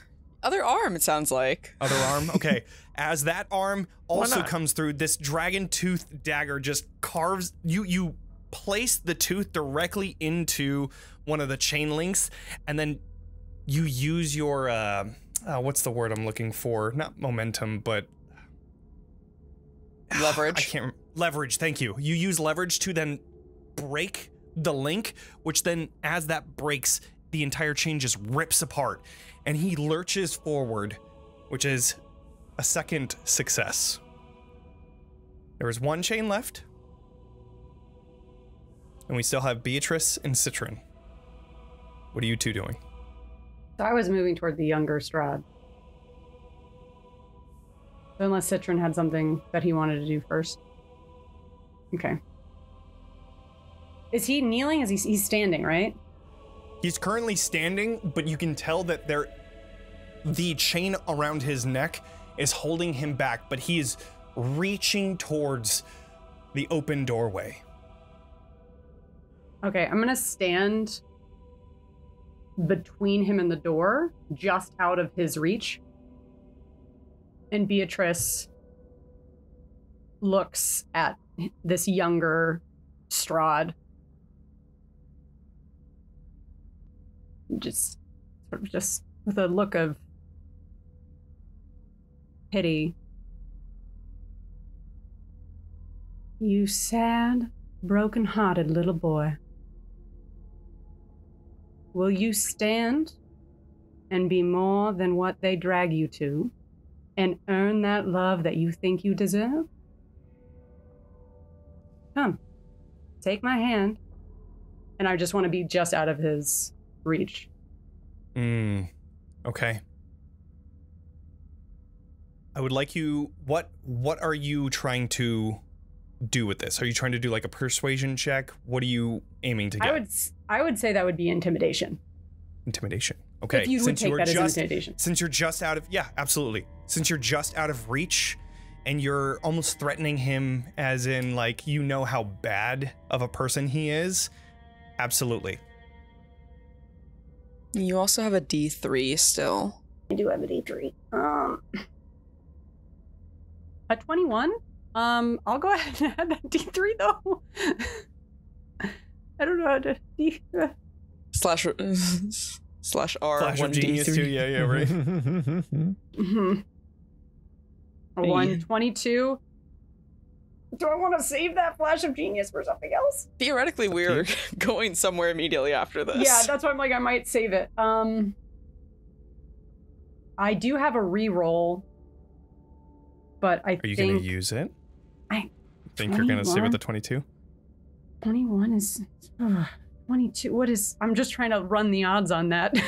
Other arm, it sounds like. Other arm? Okay. As that arm also not? comes through, this dragon tooth dagger just carves you place the tooth directly into one of the chain links, and then you use your what's the word I'm looking for? Not momentum, but Leverage. Leverage, thank you. You use leverage to then break the link, which then, as that breaks, the entire chain just rips apart, and he lurches forward, which is a second success. There is one chain left, and we still have Beatrice and Citron. What are you two doing? So I was moving toward the younger Strahd. So unless Citron had something that he wanted to do first. Okay. Is he kneeling? He's standing, right? He's currently standing, but you can tell that the chain around his neck is holding him back, but he is reaching towards the open doorway. Okay, I'm gonna stand between him and the door, just out of his reach. And Beatrice looks at this younger Strahd. Just with a look of pity. You sad, broken-hearted little boy. Will you stand and be more than what they drag you to and earn that love that you think you deserve? Come, take my hand. And I just want to be just out of his reach. Okay. I would like you, what are you trying to do with this? Are you trying to do like a persuasion check? What are you aiming to get? I would say that would be intimidation. Intimidation. Okay. If you would take that as intimidation. Since you're just out of, yeah, absolutely. Since you're just out of reach and you're almost threatening him as in like, you know how bad of a person he is. Absolutely. You also have a D3 still. I do have a D3. A 21? I'll go ahead and add that D3 though. I don't know how to Slash R. Flash 1 of genius D3. too, yeah, right. Mm-hmm. A 122. Do I want to save that flash of genius for something else? Theoretically, we're going somewhere immediately after this. Yeah, that's why I'm like, I might save it. I do have a reroll, but I think... Are you going to use it? I think you're going to save with the 22? 21 is... 22, what is... I'm just trying to run the odds on that.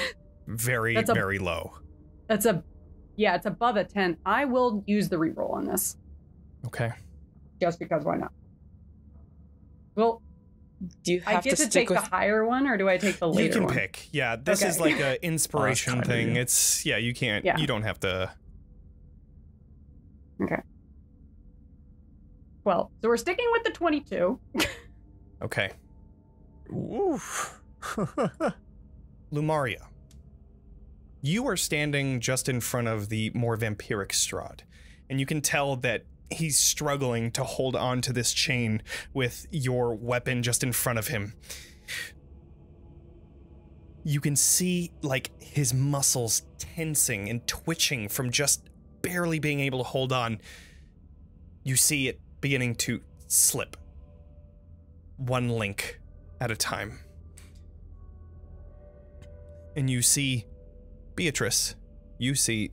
Very low. That's a... Yeah, it's above a 10. I will use the reroll on this. Okay. Just because, why not? Well, do you have I get to stick take with... the higher one, or do I take the later one? You can pick. Yeah, this is like an inspiration thing. It's, yeah, you can't, you don't have to... Okay. Well, so we're sticking with the 22. Okay. Oof. Lumaria, you are standing just in front of the more vampiric Strahd, and you can tell that he's struggling to hold on to this chain with your weapon just in front of him. You can see, like, his muscles tensing and twitching from just barely being able to hold on. You see it beginning to slip. One link at a time. And you see Beatrice. You see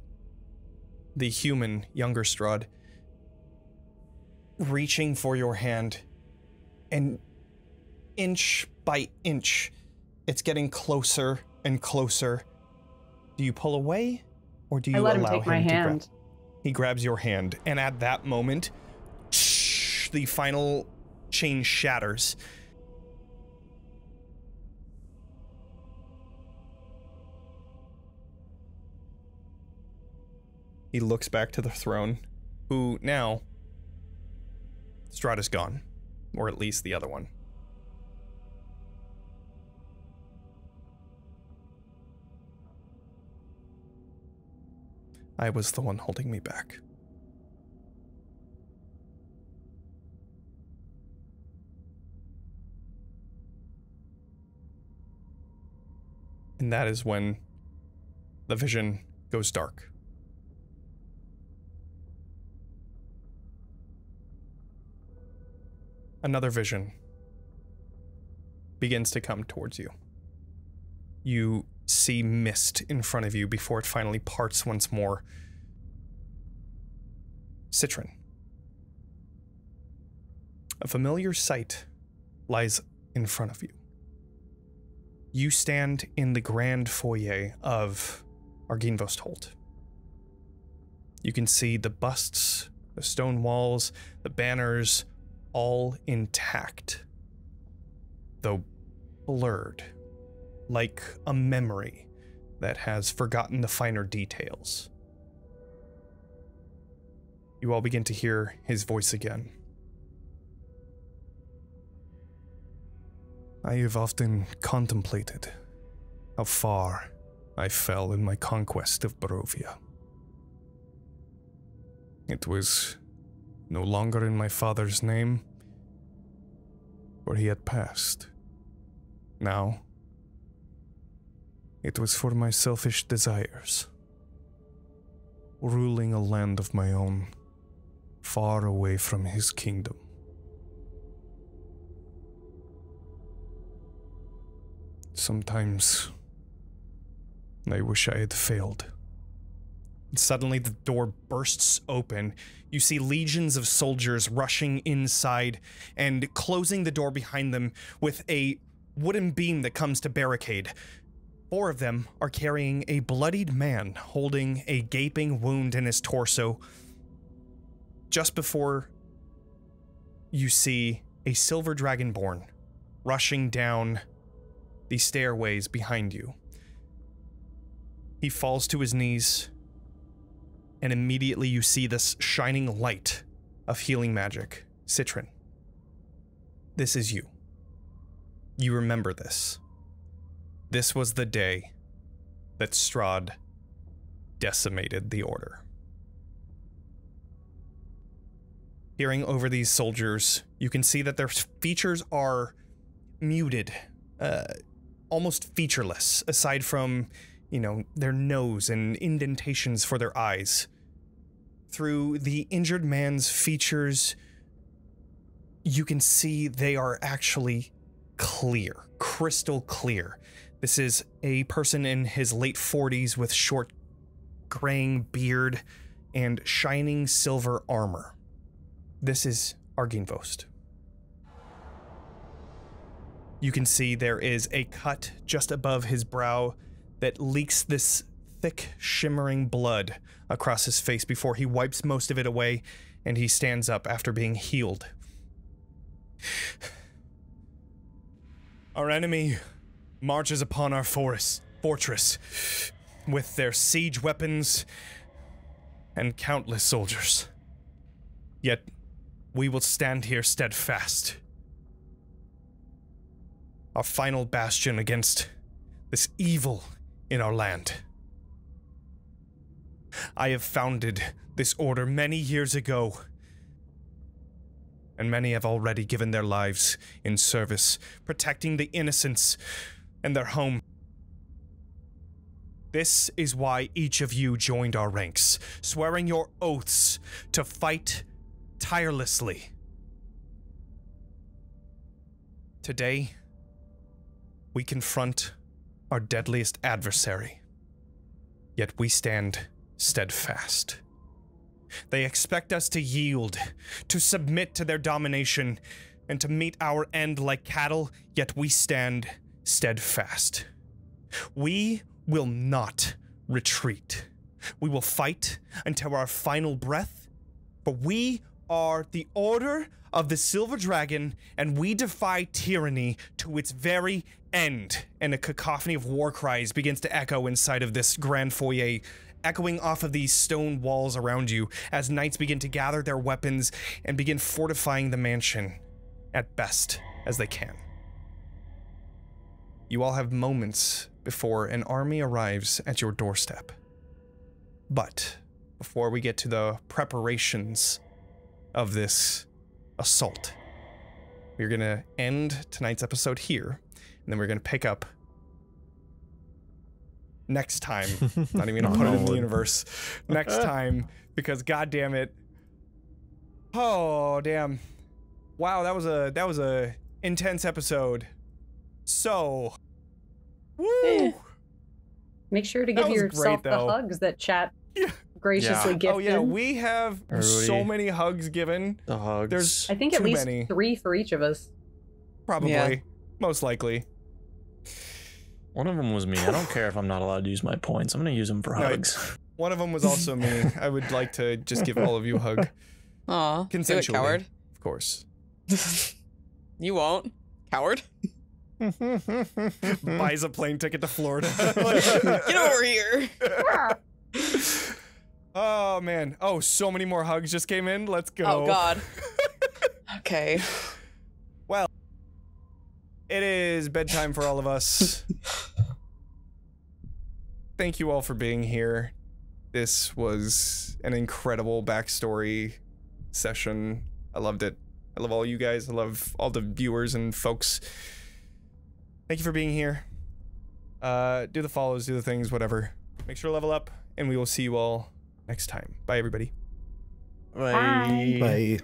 the human younger Strahd reaching for your hand, and inch by inch, it's getting closer and closer. Do you pull away, or do you allow him to take my hand? He grabs your hand, and at that moment, the final chain shatters. He looks back to the throne, who now, Strahd is gone, or at least the other one. I was the one holding me back. And that is when the vision goes dark. Another vision begins to come towards you. You see mist in front of you before it finally parts once more. Citron. A familiar sight lies in front of you. You stand in the grand foyer of Arginvostholt. You can see the busts, the stone walls, the banners, all intact, though blurred, like a memory that has forgotten the finer details. You all begin to hear his voice again. I have often contemplated how far I fell in my conquest of Barovia. It was no longer in my father's name, for he had passed. Now, it was for my selfish desires, ruling a land of my own, far away from his kingdom. Sometimes, I wish I had failed. Suddenly, the door bursts open. You see legions of soldiers rushing inside and closing the door behind them with a wooden beam that comes to barricade. 4 of them are carrying a bloodied man holding a gaping wound in his torso. Just before you see a silver dragonborn rushing down the stairways behind you. He falls to his knees, and immediately you see this shining light of healing magic. Citron, this is you. You remember this. This was the day that Strahd decimated the Order. Peering over these soldiers, you can see that their features are muted, almost featureless, aside from, their nose and indentations for their eyes. Through the injured man's features, you can see they are actually clear, crystal clear. This is a person in his late 40s with short graying beard and shining silver armor. This is Arginvost. You can see there is a cut just above his brow that leaks this thick, shimmering blood across his face before he wipes most of it away and he stands up after being healed. Our enemy marches upon our fortress with their siege weapons and countless soldiers. Yet we will stand here steadfast. Our final bastion against this evil in our land. I have founded this order many years ago, and many have already given their lives in service, protecting the innocents and their home. This is why each of you joined our ranks, swearing your oaths to fight tirelessly. Today, we confront our deadliest adversary, yet we stand steadfast. They expect us to yield, to submit to their domination, and to meet our end like cattle, yet we stand steadfast. We will not retreat. We will fight until our final breath, for we are the Order of the Silver Dragon, and we defy tyranny to its very end. And a cacophony of war cries begins to echo inside of this grand foyer, echoing off of these stone walls around you as knights begin to gather their weapons and begin fortifying the mansion at best as they can. You all have moments before an army arrives at your doorstep. But before we get to the preparations of this assault, we're gonna end tonight's episode here, and then we're gonna pick up next time. Not even gonna put it in the universe. Next time, because god damn it. Oh damn. Wow, that was a intense episode. So woo! Make sure to give yourself the hugs that chat graciously gifted. Oh yeah, we have so many hugs given. The hugs. There's I think at least 3 for each of us. Probably. Most likely. One of them was me. I don't care if I'm not allowed to use my points. I'm gonna use them for hugs. One of them was also me. I would like to just give all of you a hug. Aw, do it, Consensually. coward. Of course. You won't, coward. Buys a plane ticket to Florida. Get over here. Oh man. Oh, so many more hugs just came in. Let's go. Oh god. Okay. Well, it is bedtime for all of us. Thank you all for being here. This was an incredible backstory session. I loved it. I love all you guys. I love all the viewers and folks. Thank you for being here. Do the follows, do the things, whatever. Make sure to level up, and we will see you all next time. Bye, everybody. Bye. Bye.